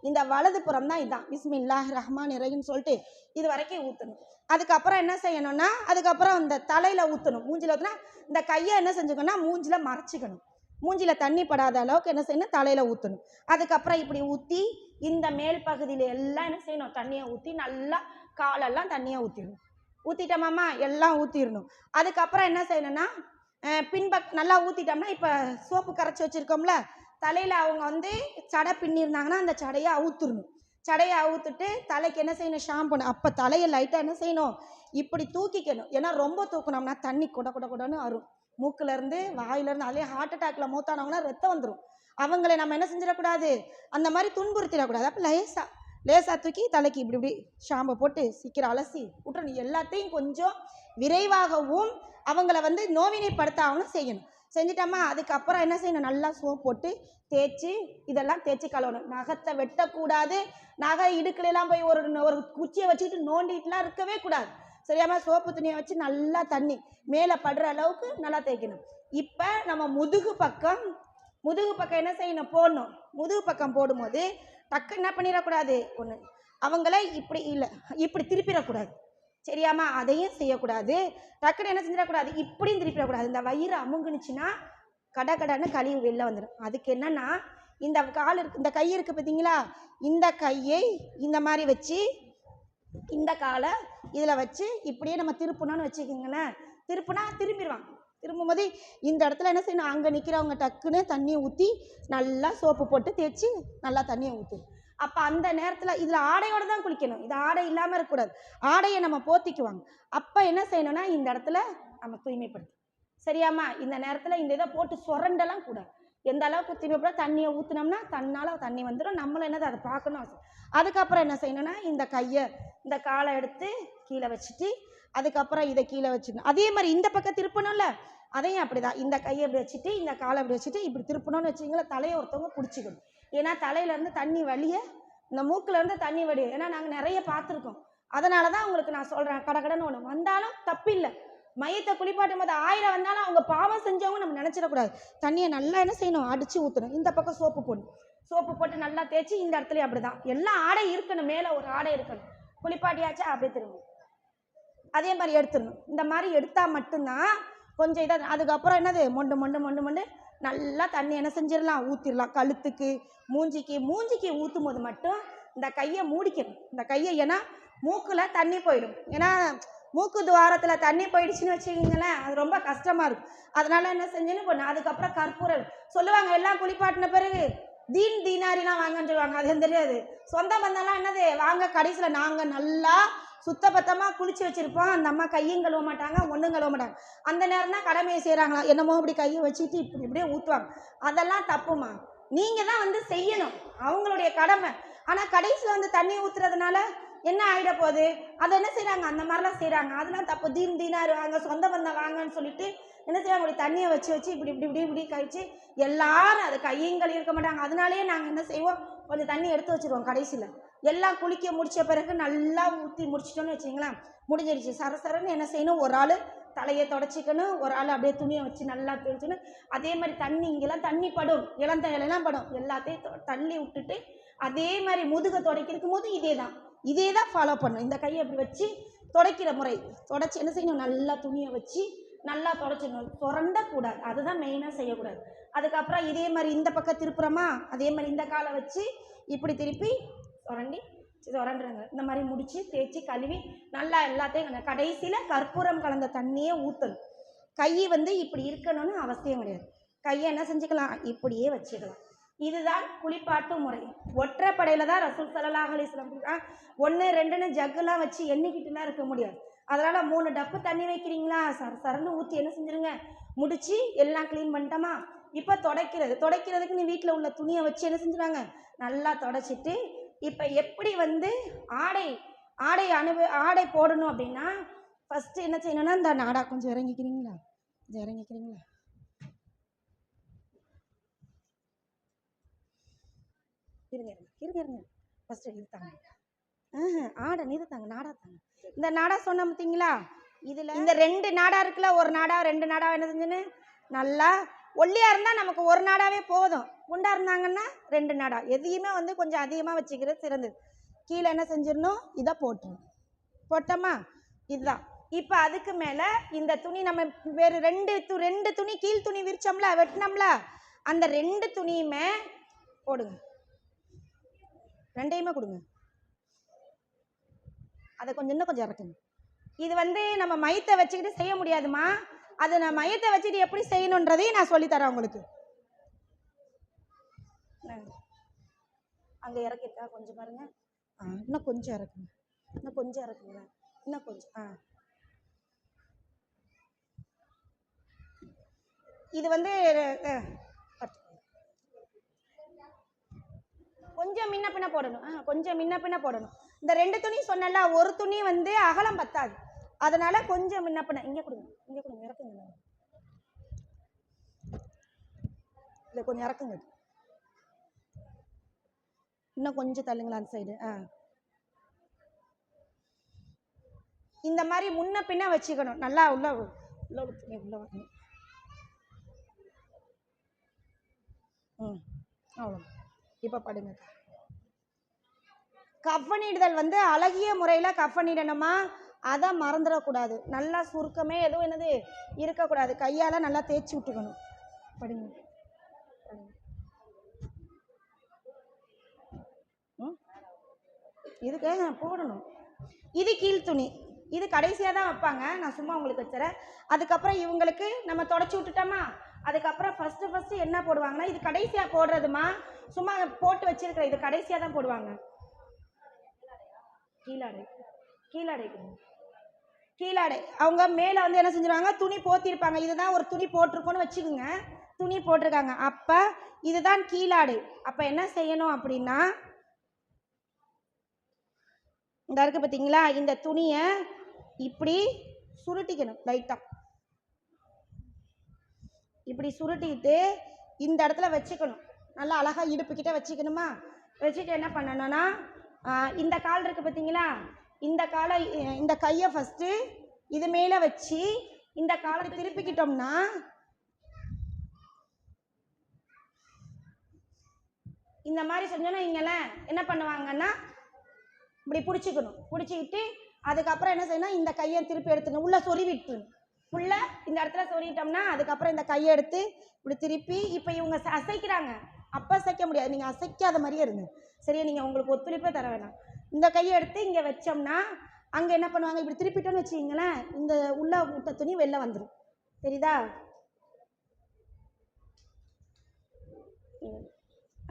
இந்த வலது புறம் தான் இதான் பிஸ்மில்லாஹ் ரஹ்மான் இரஹீம் சொல்லிட்டு இது வரைக்கும் ஊற்றணும். அதுக்கப்புறம் என்ன செய்யணும்னா, அதுக்கப்புறம் இந்த தலையில் ஊற்றணும். மூஞ்சில் ஊற்றினா இந்த கையை என்ன செஞ்சுக்கணும்னா மூஞ்சில் மறைச்சிக்கணும். மூஞ்சில் தண்ணி படாத அளவுக்கு என்ன செய்யணும், தலையில் ஊற்றணும். அதுக்கப்புறம் இப்படி ஊற்றி இந்த மேல் பகுதியில் எல்லாம் என்ன செய்யணும், தண்ணியை ஊற்றி நல்லா காலெல்லாம் தண்ணியை ஊற்றிடணும். ஊற்றிட்டோமாம்மா எல்லாம் ஊற்றிடணும். அதுக்கப்புறம் என்ன செய்யணும்னா நல்லா ஊற்றிட்டோம்னா இப்போ சோப்பு கரைச்சி வச்சுருக்கோம்ல, தலையில் அவங்க வந்து சடை பின்னிருந்தாங்கன்னா அந்த சடையை அவுத்துடணும். சடையை அவுத்துட்டு தலைக்கு என்ன செய்யணும், ஷாம்பு. அப்போ தலையை லைட்டாக என்ன செய்யணும், இப்படி தூக்கிக்கணும். ஏன்னா ரொம்ப தூக்கணும்னா தண்ணி கொடன்னு வரும் மூக்கிலேருந்து வாயிலேருந்து. அதுலேயே ஹார்ட் அட்டாக்ல மூத்தானவங்கன்னா ரத்தம் வந்துடும். அவங்களை நம்ம என்ன செஞ்சிடக்கூடாது, அந்த மாதிரி துன்புறுத்திடக்கூடாது. அப்போ லேசாக தூக்கி தலைக்கு இப்படி ஷாம்பை போட்டு சீக்கிரம் அலசி விட்டுறணும். எல்லாத்தையும் கொஞ்சம் விரைவாகவும் அவங்கள வந்து நோவினைப்படுத்தாகவும் செய்யணும். செஞ்சிட்டோமா, அதுக்கப்புறம் என்ன செய்யணும், நல்லா சோப் போட்டு இதெல்லாம் தேய்ச்சி கழுவணும். நகத்தை வெட்டக்கூடாது. நகை இடுக்கலையெல்லாம் போய் ஒரு குச்சியை வச்சுக்கிட்டு நோண்டிட்டுலாம் இருக்கவே கூடாது. சரியாம சோப்பு துணியை வச்சு நல்லா தண்ணி மேலே படுற அளவுக்கு நல்லா தேய்க்கணும். இப்போ நம்ம முதுகு பக்கம் என்ன செய்யணும், போடணும். முதுகு பக்கம் போடும்போது டக்கு என்ன பண்ணிடக்கூடாது, ஒன்று அவங்கள இப்படி திருப்பிடக்கூடாது. சரியாமா, அதையும் செய்யக்கூடாது. டக்குன்னு என்ன செஞ்சிடக்கூடாது, இப்படியும் திருப்பிடக்கூடாது. இந்த வயிறு அமுங்குனுச்சுன்னா கடன்னு கழிவு வெளில வந்துடும். அதுக்கு என்னன்னா இந்த இந்த கை இருக்குது பார்த்தீங்களா, இந்த கையை இந்த மாதிரி வச்சு இந்த காலை இதில் வச்சு இப்படியே நம்ம திருப்பணும்னு வச்சுக்கிங்களேன். திரும்பிடுவாங்க. திரும்பும்போது இந்த இடத்துல என்ன செய்யணும், அங்கே நிற்கிறவங்க டக்குன்னு தண்ணியை ஊற்றி நல்லா சோப்பு போட்டு தேய்ச்சி நல்லா தண்ணியை ஊற்றி. அப்போ அந்த நேரத்தில் இதில் ஆடையோடு தான் குளிக்கணும். இது ஆடை இல்லாமல் இருக்கக்கூடாது. ஆடையை நம்ம போத்திக்குவாங்க. அப்போ என்ன செய்யணும்னா இந்த இடத்துல நம்ம தூய்மைப்படுத்தி. சரியாம்மா, இந்த நேரத்தில் இந்த இதை போட்டு சொரண்டெல்லாம் கூடாது. எந்த அளவுக்கு தூய்மைப்பட தண்ணியை ஊற்றினோம்னா தன்னால் தண்ணி வந்துடும். நம்மளை என்னது அதை பார்க்கணும் அவசியம். அதுக்கப்புறம் என்ன செய்யணும்னா இந்த காலை எடுத்து கீழே வச்சுட்டு அதுக்கப்புறம் இதை கீழே வச்சுக்கணும். அதே மாதிரி இந்த பக்கம் திருப்பணும்ல, அதையும் அப்படிதான். இந்த கையை இப்படி வச்சுட்டு இந்த காலை இப்படி வச்சுட்டு இப்படி திருப்பணும்னு வச்சுங்களேன். தலையை ஒருத்தவங்க பிடிச்சிக்கணும். ஏன்னா தலையிலேருந்து தண்ணி வழிய இந்த மூக்கிலேருந்து தண்ணி வடியும். ஏன்னா நாங்கள் நிறைய பார்த்துருக்கோம். அதனால தான் உங்களுக்கு நான் சொல்கிறேன், கடன்னு ஒன்று வந்தாலும் தப்பில்லை. மையத்தை குளிப்பாட்டும் போது 1000 வந்தாலும் அவங்க பாவம் செஞ்சவங்க நம்ம நினச்சிடக்கூடாது. தண்ணியை நல்லா என்ன செய்யணும், அடித்து ஊற்றணும். இந்த பக்கம் சோப்பு போட்டு நல்லா தேய்ச்சி இந்த இடத்துலையும் அப்படி தான். எல்லாம் ஆடை இருக்கணும், மேலே ஒரு ஆடை இருக்கணும். குளிப்பாட்டியாச்சா அப்படியே திரும்ப அதே மாதிரி எடுத்துடணும். இந்த மாதிரி எடுத்தால் மட்டும்தான் கொஞ்சம் இதாக. அதுக்கப்புறம் என்னது மொண்டு நல்லா தண்ணி என்ன செஞ்சிடலாம், ஊற்றிடலாம். கழுத்துக்கு மூஞ்சிக்கு ஊற்றும் போது மட்டும் இந்த கையை மூடிக்கணும். இந்த கையை ஏன்னா மூக்கில் தண்ணி போயிடும். ஏன்னா மூக்கு துவாரத்தில் தண்ணி போயிடுச்சுன்னு வச்சுக்கிங்களேன், அது ரொம்ப கஷ்டமாக இருக்கும். அதனால என்ன செஞ்சுன்னு பண்ணு. அதுக்கப்புறம் கற்பூரம் சொல்லுவாங்க, எல்லாம் குளிப்பாட்டின பிறகு தீனாரிலாம் வாங்கன்னு சொல்லுவாங்க. அது தெரியாது. சொந்த பந்தம்லாம் என்னது வாங்க. கடைசியில் நாங்கள் நல்லா சுத்தபத்தமாக குளிச்சு வச்சுருப்போம். அந்த அம்மா கையும் கழுவ மாட்டாங்க, ஒன்றும் கழுவ மாட்டாங்க. அந்த நேரம் தான் கடமையை செய்கிறாங்களா என்னமோ இப்படி கையை வச்சுட்டு இப்படியே ஊற்றுவாங்க. அதெல்லாம் தப்புமா. நீங்கள் தான் வந்து செய்யணும், அவங்களுடைய கடமை. ஆனால் கடைசியில் வந்து தண்ணி ஊற்றுறதுனால என்ன ஆகிட போகுது, அதை என்ன செய்கிறாங்க, அந்த மாதிரிலாம் செய்கிறாங்க. அதெல்லாம் தப்பு. தீனார் வாங்க, சொந்த பந்தம் வாங்கன்னு சொல்லிட்டு என்ன செய்வாங்க, இப்படி தண்ணியை வச்சு வச்சு இப்படி இப்படி இப்படி இப்படி கழிச்சு எல்லாரும் அது கையும் கழுவி இருக்க மாட்டாங்க. அதனாலேயே நாங்கள் என்ன செய்வோம், கொஞ்சம் தண்ணி எடுத்து வச்சுருவோம். கடைசியில் எல்லாம் குளிக்க முடித்த பிறகு நல்லா ஊற்றி முடிச்சிட்டோன்னு வச்சிங்களேன், முடிஞ்சிடுச்சு. சரசரன்னு என்ன செய்யணும், ஒரு ஆள் தலையை தொடச்சிக்கணும், ஒரு ஆள் அப்படியே துணியை வச்சு நல்லா தெளிச்சுக்கணும். அதே மாதிரி தண்ணி இங்கெல்லாம் தண்ணி படும், இளந்தலையெல்லாம் படும், எல்லாத்தையும் தள்ளி விட்டுட்டு அதே மாதிரி முதுகை துடைக்கிறதுக்கும் போது இதே தான் ஃபாலோ பண்ணணும். இந்த கையை அப்படி வச்சு துடைக்கிற முறை தொடச்சி என்ன செய்யணும், நல்லா துணியை வச்சு நல்லா துடைச்சிடணும், சுரண்டக்கூடாது. அதுதான் மெயினாக செய்யக்கூடாது. அதுக்கப்புறம் இதே மாதிரி இந்த பக்கம் திருப்புறமா, அதே மாதிரி இந்த காலை வச்சு இப்படி திருப்பி சுரண்டுறங்க. இந்த மாதிரி முடித்து தேய்ச்சி கழுவி நல்லா எல்லாத்தையும் கடைசியில் கற்பூரம் கலந்த தண்ணியே ஊற்றணும். கை இப்படி இருக்கணும்னு அவசியம் கிடையாது. கையை என்ன செஞ்சுக்கலாம், இப்படியே வச்சுக்கலாம். இதுதான் குளிப்பாட்டு முறை. ஒற்றைப்படையில் தான் ரசூல் ஸல்லல்லாஹு அலைஹி வஸல்லம் 1 2ன்னு ஜக்குலாம் வச்சு எண்ணிக்கிட்டுலாம் இருக்க முடியாது. அதனால் 3 டப்பு தண்ணி வைக்கிறீங்களா, சரன்னு ஊற்றி என்ன செஞ்சுருங்க, முடித்து எல்லாம் க்ளீன் பண்ணிட்டோமா. இப்போ துடைக்கிறதுக்கு நீ வீட்டில் உள்ள துணியை வச்சு என்ன செஞ்சுறாங்க, நல்லா தொடச்சிட்டு இப்போ எப்படி ஆடை போடணும் அப்படின்னா, ஃபஸ்ட்டு என்ன செய்யணும்னா, இந்த நாடா கொஞ்சம் இறங்கிக்கிறீங்களா, இருங்க ஃபஸ்ட்டு நிறுத்தாங்க. ஆடை நிறுத்தாங்க, நாடா தாங்க. இந்த நாடா சொன்ன பார்த்தீங்களா, இதில் இந்த 2 நாடா இருக்குல்ல, ஒரு நாடா 2 நாடா என்ன செஞ்சுன்னு நல்லா ஒல்லியாக இருந்தால் நமக்கு ஒரு நாடாவே போதும், குண்டாக இருந்தாங்கன்னா 2 நாடா. எதையுமே கொஞ்சம் அதிகமாக வச்சுக்கிறது சிறந்தது. கீழே என்ன செஞ்சிடணும், இதை போட்டோமா, இதுதான். இப்போ அதுக்கு மேலே இந்த துணி நம்ம வேறு 2 துணி கீழ் துணி விரிச்சோம்ல, வெட்டினோம்ல, அந்த 2 துணியுமே போடுங்க, 2யுமே கொடுங்க. அதை இன்னும் கொஞ்சம் இறக்குங்க. இது நம்ம மையத்தை வச்சுக்கிட்டு செய்ய முடியாதுமா. அது நான் மையத்தை வச்சுட்டு எப்படி செய்யணுன்றதையும் நான் சொல்லித்தரேன் உங்களுக்கு. அங்கே இறக்கிட்டா கொஞ்சம் பாருங்க, இன்னும் கொஞ்சம் இறக்குங்க, இன்னும் கொஞ்சம். இது கொஞ்சம் முன்ன பின்ன போடணும். இந்த 2 துணி சொன்னல, ஒரு துணி அகலம் பத்தாது, அதனால கொஞ்சம் முன்ன பின்ன. இங்கே கொடுங்க, இறக்குங்க, இதை கொஞ்சம் இறக்குங்க, இன்னும் கொஞ்சம் தள்ளுங்களா அந்த சைடு. இந்த மாதிரி முன்ன பின்ன வச்சுக்கணும். நல்லா உள்ள வரணும். அவ்வளோ. இப்போ படுங்க. கஃனிடுதல் அழகிய முறையில் கஃனிடணுமா, அதை மறந்துடக்கூடாது. நல்லா சுருக்கமே எதுவும் இருக்கக்கூடாது. கையால் நல்லா தேய்ச்சி விட்டுக்கணும். படுங்க. இதுக்கு போடணும். இது கீழ் துணி, இது கடைசியாக தான் வைப்பாங்க, நான் சும்மா உங்களுக்கு வச்சுறேன். அதுக்கப்புறம் இவங்களுக்கு நம்ம தொடச்சி விட்டுட்டோமா, அதுக்கப்புறம் ஃபஸ்ட்டு என்ன போடுவாங்கன்னா, இது கடைசியாக போடுறதுமா, சும்மா போட்டு வச்சிருக்கிற இது கடைசியாக தான் போடுவாங்க. கீழாடை அவங்க மேலே என்ன செஞ்சிருவாங்க, துணி போத்திருப்பாங்க. இதுதான் ஒரு துணி போட்டிருக்கோன்னு வச்சுக்கோங்க, துணி போட்டிருக்காங்க, அப்போ இதுதான் கீழாடை. அப்போ என்ன செய்யணும் அப்படின்னா, இந்த இருக்கு பார்த்தீங்களா, இந்த துணியை இப்படி சுருட்டிக்கணும். லைட்டாக இப்படி சுருட்டிட்டு இந்த இடத்துல வச்சுக்கணும். நல்லா அழகாக இடுப்புக்கிட்ட வச்சுக்கணுமா. வச்சுட்டு என்ன பண்ணணும்னா, இந்த கால் இருக்குது பார்த்தீங்களா, இந்த கையை ஃபஸ்ட்டு இது மேலே வச்சு இந்த காலை திருப்பிக்கிட்டோம்னா இந்த மாதிரி செஞ்சோன்னா இங்கெல்லாம் என்ன பண்ணுவாங்கன்னா, இப்படி பிடிச்சிக்கிட்டு அதுக்கப்புறம் என்ன செய்யணும், இந்த கையை திருப்பி எடுத்துக்கணும், உள்ளே சொருவிட்டுணும். உள்ளே இந்த இடத்துல சொருவிட்டோம்னா அதுக்கப்புறம் இந்த கையை எடுத்து இப்படி திருப்பி, இப்போ இவங்க அசைக்கிறாங்க, அப்போ அசைக்க முடியாது, நீங்கள் அசைக்காத மாதிரியே இருங்க சரியா. நீங்கள் உங்களுக்கு ஒத்துழைப்பே தர வேணாம். இந்த கையை எடுத்து இங்கே வச்சோம்னா அங்கே என்ன பண்ணுவாங்க, இப்படி திருப்பிட்டோன்னு வச்சுக்கிங்களேன், இந்த உள்ள விட்ட துணி வெளில வந்துடும். தெரியுதா,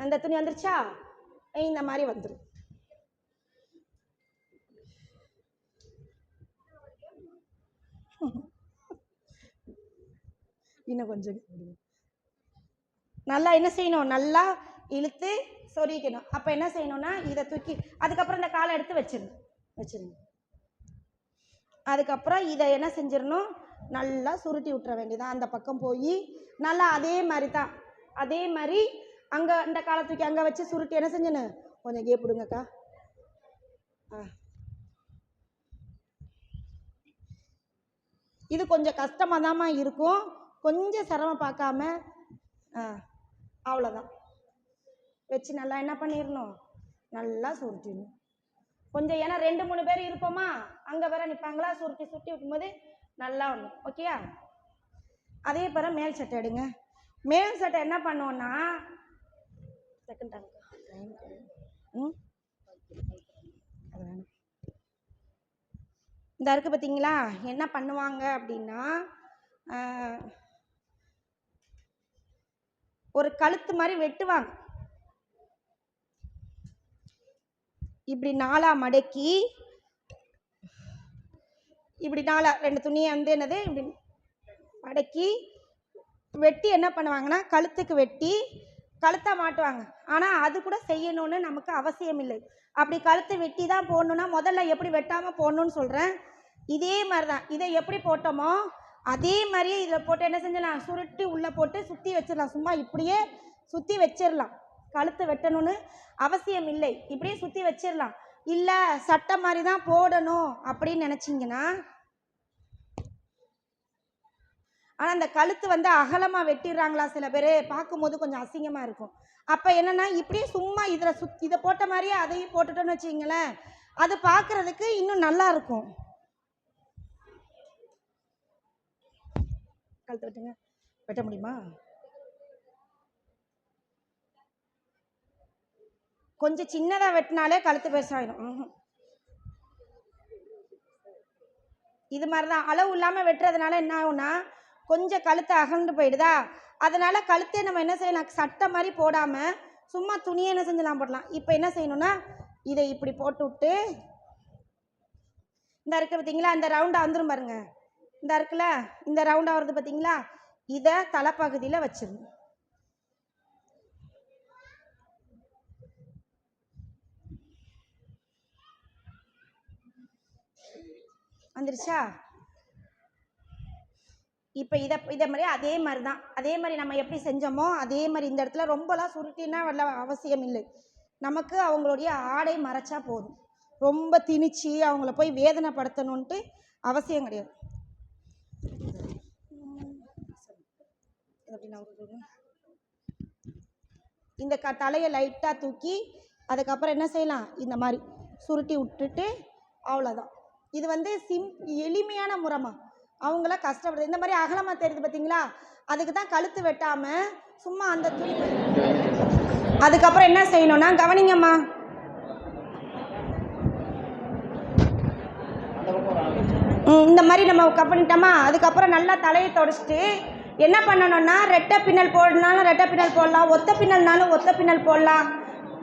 அந்த துணி வந்துருச்சா, இந்த மாதிரி வந்துடும். இன்னும் கொஞ்சம் நல்லா என்ன செய்யணும், நல்லா இழுத்து சொருகிக்கணும். அப்போ என்ன செய்யணும்னா, இதை தூக்கி அதுக்கப்புறம் இந்த காலை எடுத்து வச்சிடணும். அதுக்கப்புறம் இதை என்ன செஞ்சிடணும், நல்லா சுருட்டி விட்டுற வேண்டியதான். அந்த பக்கம் போய் நல்லா அதே மாதிரி தான், அதே மாதிரி அங்கே இந்த காலை தூக்கி அங்கே வச்சு சுருட்டி என்ன செஞ்சேன்னு கொஞ்சம் கேப்பிடுங்கக்கா. இது கொஞ்சம் கஷ்டமாக தாம்மா இருக்கும், கொஞ்சம் சிரமம் பார்க்காம அவ்வளோதான் வச்சு நல்லா என்ன பண்ணிடணும், நல்லா சுருட்டிடணும் கொஞ்சம். ஏன்னா 2-3 பேர் இருப்போமா, அங்கே வேற நிற்பாங்களா, சுருட்டி சுருட்டி வைக்கும்போது நல்லா வரும். ஓகேயா? அதே பிறகு மேல் சட்டை எடுங்க. மேல் சட்டை என்ன பண்ணுவோன்னா செகண்ட் அது வேணும். இந்த இருக்கு பார்த்தீங்களா, என்ன பண்ணுவாங்க அப்படின்னா ஒரு கழுத்து மாதிரி வெட்டுவாங்க. இப்படி 4ஆ மடக்கி, இப்படி 4ஆ 2 துணியை வந்து என்னது இப்படி மடக்கி வெட்டி என்ன பண்ணுவாங்கன்னா கழுத்துக்கு வெட்டி கழுத்தை மாட்டுவாங்க. ஆனால் அது கூட செய்யணும்னு நமக்கு அவசியம் இல்லை. அப்படி கழுத்தை வெட்டி தான் போடணுன்னா முதல்ல எப்படி வெட்டாமல் போடணும்னு சொல்கிறேன். இதே மாதிரி தான், இதை எப்படி போட்டோமோ அதே மாதிரியே இதில் போட்டு என்ன செஞ்சலாம், சுருட்டி உள்ளே போட்டு சுற்றி வச்சிடலாம். சும்மா இப்படியே சுற்றி வச்சிடலாம், கழுத்து வெட்டணும்னு அவசியம் இல்லை, இப்படியே சுற்றி வச்சிடலாம். இல்லை சட்டை மாதிரி தான் போடணும் அப்படின்னு நினச்சிங்கன்னா, ஆனால் அந்த கழுத்து வந்து அகலமாக வெட்டிடுறாங்களா சில பேர், பார்க்கும்போது கொஞ்சம் அசிங்கமாக இருக்கும். அப்போ என்னென்னா இப்படியே சும்மா இதில் இதை போட்ட மாதிரியே அதையும் போட்டுட்டோன்னு வச்சிங்களேன், அது பார்க்குறதுக்கு இன்னும் நல்லா இருக்கும். கழுத்து வெட்டுங்க, வெட்ட முடியுமா? கொஞ்சம் சின்னதாக வெட்டினாலே கழுத்து பெருசாகிடும். இது மாதிரி தான் அளவு இல்லாமல் வெட்டுறதுனால என்ன ஆகும்னா கொஞ்சம் கழுத்து அகண்டு போயிடுதா, அதனால கழுத்தே நம்ம என்ன செய்யலாம், சட்டை மாதிரி போடாமல் சும்மா துணியை என்ன செஞ்சலாம் போடலாம். இப்போ என்ன செய்யணும்னா இதை இப்படி போட்டு விட்டு, இந்த இருக்க பார்த்தீங்களா, இந்த ரவுண்டாக வந்துடும் பாருங்க, இந்த இருக்குல்ல இந்த ரவுண்டாக வருது பார்த்தீங்களா, இதை தலைப்பகுதியில் வச்சிடணும். வந்துருச்சா? இப்போ இதை மாதிரி அதே மாதிரி தான், அதே மாதிரி நம்ம எப்படி செஞ்சோமோ அதே மாதிரி இந்த இடத்துல ரொம்பலாம் சுருட்டினா வரல அவசியம் இல்லை. நமக்கு அவங்களுடைய ஆடை மறைச்சா போதும், ரொம்ப திணிச்சு அவங்கள போய் வேதனைப்படுத்தணுன்ட்டு அவசியம் கிடையாது. இந்த தலையை லைட்டாக தூக்கி அதுக்கப்புறம் என்ன செய்யலாம், இந்த மாதிரி சுருட்டி விட்டுட்டு அவ்வளோதான். இது வந்து எளிமையான முறைமா, அவங்கள கஷ்டப்படுது. இந்த மாதிரி அகலமாக தெரியுது பார்த்தீங்களா, அதுக்கு தான் கழுத்து வெட்டாமல் சும்மா அந்த துணி. அதுக்கப்புறம் என்ன செய்யணும்னா கவனிங்கம்மா, இந்த மாதிரி நம்ம கட் பண்ணிட்டோமா, அதுக்கப்புறம் நல்லா தலையை தொடச்சிட்டு என்ன பண்ணணும்னா ரெட்டை பின்னல் போடனாலும் ரெட்டை பின்னல் போடலாம், ஒத்த பின்னல்னாலும் ஒத்த பின்னல் போடலாம்.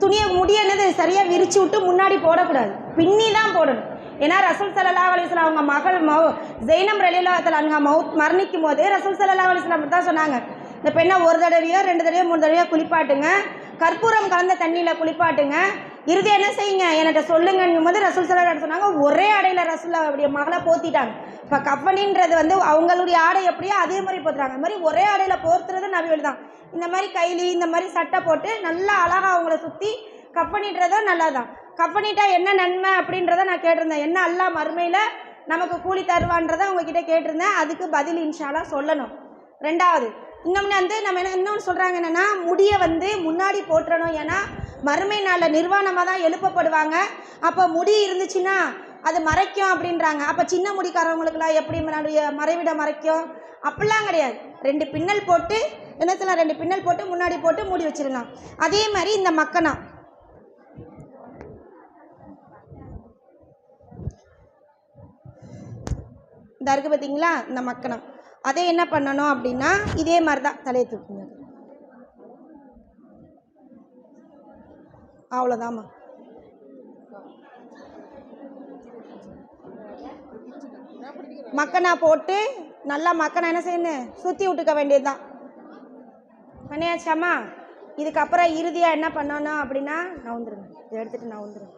துணியை முடியனது சரியாக விரிச்சு விட்டு முன்னாடி போடக்கூடாது, பின்னி தான் போடணும். ஏன்னா ரசூல் ஸல்லல்லாஹு அலைஹி வஸல்லம் அவங்க மகள் ஜெய்னப் ரலியல்லாஹு அன்ஹா மரணிக்கும் போது ரசூல் ஸல்லல்லாஹு அலைஹி வஸல்லம் தான் சொன்னாங்க, இந்த பெண்ணை 1 தடவையோ 2 தடவையோ 3 தடவையோ குளிப்பாட்டுங்க, கற்பூரம் கலந்த தண்ணியில் குளிப்பாட்டுங்க, இறுதி என்ன செய்யுங்க என்கிட்ட சொல்லுங்கன்னும் போது ரசூல் ஸல்லல்லாஹு அலைஹி சொன்னாங்க, ஒரே ஆடையில் ரசூல் அவருடைய மகளை போத்திட்டாங்க. இப்போ கஃபனின்றது வந்து அவங்களுடைய ஆடை எப்படியோ அதே மாதிரி போத்துறாங்க. இந்த மாதிரி ஒரே ஆடையில் போத்துறது நபிகள் தான். இந்த மாதிரி கைலி இந்த மாதிரி சட்டை போட்டு நல்லா அழகாக அவங்கள சுற்றி கஃபனின்றதும் நல்லா தான். கஃபனிட்டா என்ன நன்மை அப்படின்றத நான் கேட்டிருந்தேன், என்ன அல்லாஹ் மறுமையில் நமக்கு கூலி தருவான்றதை உங்ககிட்ட கேட்டிருந்தேன், அதுக்கு பதில் இன்ஷா அல்லாஹ் சொல்லணும். 2வது இன்னொன்று வந்து நம்ம இன்னொன்று சொல்கிறாங்க என்னென்னா, முடியை வந்து முன்னாடி போட்டுறணும். ஏன்னா மறுமை நாளில் நிர்வாணமாக தான் எழுப்பப்படுவாங்க, அப்போ முடி இருந்துச்சுன்னா அது மறைக்கும் அப்படின்றாங்க. அப்போ சின்ன முடிக்காரவங்களுக்குலாம் எப்படி மறைவிட மறைக்கும், அப்படிலாம் கிடையாது. 2 பின்னல் போட்டு என்ன செய்யலாம், 2 பின்னல் போட்டு முன்னாடி போட்டு மூடி வச்சிடலாம். அதே மாதிரி இந்த மக்கனா இந்த இருக்குது பார்த்தீங்களா, இந்த மக்கனம் அதே என்ன பண்ணணும் அப்படின்னா இதே மாதிரி தான் தலையை தூக்குங்க, அவ்வளோதாம்மா. மக்கனா போட்டு நல்லா மக்கனா என்ன செய்யணும் சுற்றி விட்டுக்க வேண்டியது தான். பண்ணியாச்சாம்மா? இதுக்கப்புறம் இறுதியாக என்ன பண்ணணும் அப்படின்னா நவுந்துருங்க, இதை எடுத்துகிட்டு நவுந்துருங்க,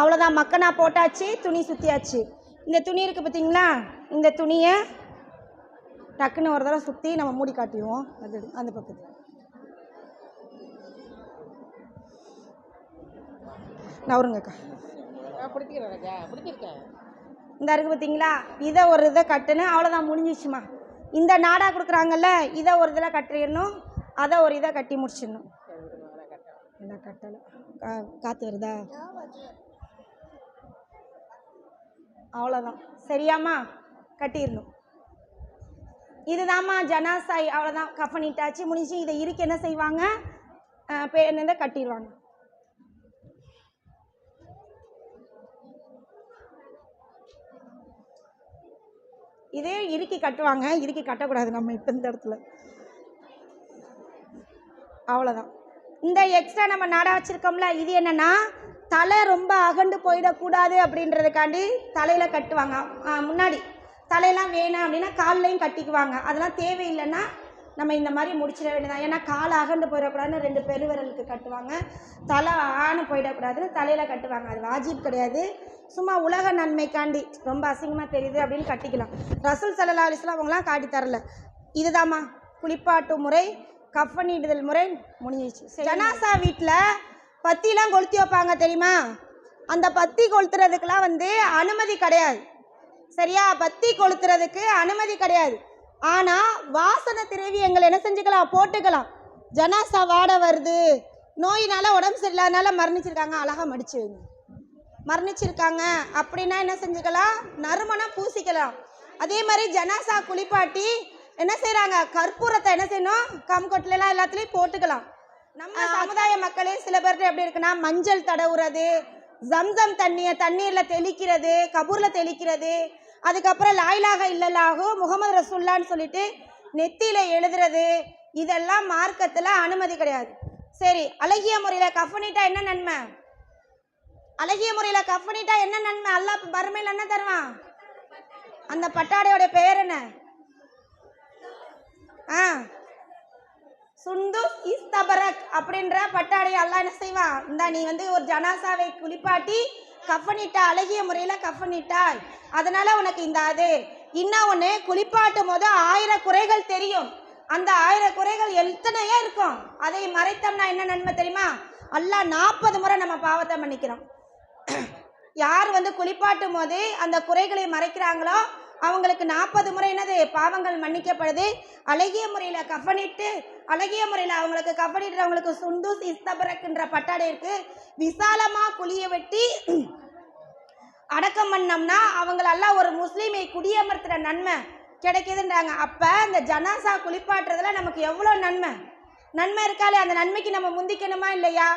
அவ்வளோதான். மக்கனா போட்டாச்சு, துணி சுற்றியாச்சு. இந்த துணி இருக்குது பார்த்தீங்களா, இந்த துணியை டக்குன்னு ஒரு தடவை சுற்றி நம்ம மூடி காட்டிடுவோம். அது அந்த பக்கத்தில் நவருங்கக்கா இந்த இருக்கு பார்த்தீங்களா, இதை ஒரு இதை கட்டுன்னு அவ்வளோதான், முடிஞ்சிச்சுமா. இந்த நாடா கொடுக்குறாங்கல்ல, இதை ஒரு இதில் கட்டிடணும், அதை ஒரு இதை கட்டி முடிச்சிடணும். என்ன கட்டலை, காற்று வருதா, அவ்வளோதான். சரியாம்மா, கட்டிடணும். இதுதாம்மா ஜனாசாய், அவ்வளோதான். கஃனிட்டாச்சு, முடிஞ்சு. இதை இருக்கு என்ன செய்வாங்க, என்னதை கட்டிடுவாங்க. இதே இறுக்கி கட்டுவாங்க, இறுக்கி கட்டக்கூடாது நம்ம இப்போ இந்த இடத்துல. அவ்வளோதான். இந்த எக்ஸ்ட்ரா நம்ம நாடா வச்சுருக்கோம்ல, இது என்னென்னா தலை ரொம்ப அகண்டு போயிடக்கூடாது அப்படின்றதுக்காண்டி தலையில் கட்டுவாங்க. முன்னாடி தலையெல்லாம் வேணும் அப்படின்னா கால்லையும் கட்டிக்குவாங்க. அதெல்லாம் தேவையில்லைன்னா நம்ம இந்த மாதிரி முடிச்சிட வேண்டியதான். ஏன்னா கால் அகண்டு போயிடக்கூடாதுன்னு 2 பெருவிரலுக்கு கட்டுவாங்க. தலை ஆணு போயிடக்கூடாதுன்னு தலையில் கட்டுவாங்க. அது வாஜிப் கிடையாது, சும்மா உலக நன்மைக்காண்டி. ரொம்ப அசிங்கமாக தெரியுது அப்படின்னு கட்டிக்கலாம். ரசூல் ஸல்லல்லாஹு அலைஹி வஸல்லம் அவங்களாம் காட்டி தரல. இதுதாம்மா குளிப்பாட்டு முறை, கஃனிடுதல் முறை முடிஞ்சிச்சு. ஜனாசா வீட்டில் பத்திலாம் கொளுத்தி வைப்பாங்க தெரியுமா? அந்த பத்தி கொளுத்துறதுக்கெலாம் அனுமதி கிடையாது. சரியா? பத்தி கொளுத்துறதுக்கு அனுமதி கிடையாது. ஆனால் வாசனை திரவியங்கள் என்ன செஞ்சுக்கலாம், போட்டுக்கலாம். ஜனாசா வாடை வருது, நோயினால் உடம்பு சரியில்லாதனால மரணிச்சிருக்காங்க, அழகாக மடிச்சு வைங்க. மரணிச்சிருக்காங்க அப்படின்னா என்ன செஞ்சுக்கலாம், நறுமணம் பூசிக்கலாம். அதே மாதிரி ஜனாசா குளிப்பாட்டி என்ன செய்கிறாங்க, கற்பூரத்தை என்ன செய்யணும், கம்கொட்டிலாம் எல்லாத்துலேயும் போட்டுக்கலாம். நம்ம சமுதாய மக்களே சில பேர்கிட்ட எப்படி இருக்குன்னா, மஞ்சள் தடவுறது, ஜம்சம் தண்ணீரில் தெளிக்கிறது, கபூரில் தெளிக்கிறது, அதுக்கப்புறம் லாயிலாக இல்லல்லாஹு முகமது ரசூல்லான்னு சொல்லிட்டு நெத்தியில் எழுதுறது, இதெல்லாம் மார்க்கத்தில் அனுமதி கிடையாது. சரி, அழகிய முறையில் கஃனிட்டா என்ன நன்மை? அழகிய முறையில் கஃனிட்டா என்ன நன்மை? அல்லாஹ் மறுமையில் என்ன தருவான்? அந்த பட்டாடையோட பெயர் என்ன? சுந்துஸ் இஸ்தபரக் அப்படின்ற பட்டாடை அல்லாஹ் என்ன செய்வான்? இந்த நீ ஒரு ஜனாசாவை குளிப்பாட்டி கஃனிட்டா, அழகிய முறையில் கஃனிட்டாய், அதனால உனக்கு இந்த அது. இன்னும் ஒன்று, குளிப்பாட்டும் போது 1000 குறைகள் தெரியும். அந்த 1000 குறைகள் எத்தனையோ இருக்கும். அதை மறைத்தோம்னா என்ன நன்மை தெரியுமா? அல்லாஹ் 40 முறை நம்ம பாவத்தை மன்னிக்கிறோம். யார் குளிப்பாட்டும் போது அந்த குறைகளை மறைக்கிறாங்களோ அவங்களுக்கு 40 முறை என்னது பாவங்கள் மன்னிக்கப்படுது. அழகிய முறையில் கஃனிட்டு, அழகிய முறையில் அவங்களுக்கு கஃனிட்டுறவங்களுக்கு சுந்துஸ் இஸ்தபரக்ன்ற பட்டாடை இருக்கு, விசாலமாக குழிய வெட்டி அடக்கம் பண்ணோம்னா அவங்களெல்லாம் ஒரு முஸ்லீமை குடியமர்த்துற நன்மை கிடைக்குதுன்றாங்க. அப்போ இந்த ஜனாசா குளிப்பாட்டுறதுல நமக்கு எவ்வளோ நன்மை இருக்காலே, அந்த நன்மைக்கு நம்ம முந்திக்கணுமா இல்லையா?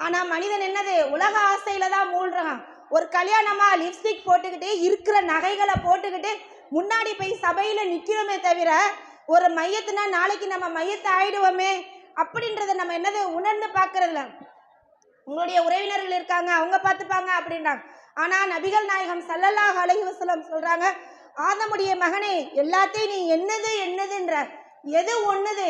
ஆனால் மனிதன் என்னது, உலக ஆசையில் தான் மூழ்கிறான். ஒரு கல்யாணமாக லிப்ஸ்டிக் போட்டுக்கிட்டு இருக்கிற நகைகளை போட்டுக்கிட்டு முன்னாடி போய் சபையில் நிற்கிறோமே தவிர, ஒரு மையத்துனா நாளைக்கு நம்ம மையத்தை ஆயிடுவோமே அப்படின்றத நம்ம என்னது உணர்ந்து பார்க்கறதில்ல. உங்களுடைய உறவினர்கள் இருக்காங்க, அவங்க பார்த்துப்பாங்க அப்படின்றாங்க. ஆனால் நபிகள் நாயகம் ஸல்லல்லாஹு அலைஹி வஸல்லம் சொல்கிறாங்க, ஆதமுடைய மகனே, எல்லாத்தையும் நீ என்னதுன்ற எது ஒன்றுது?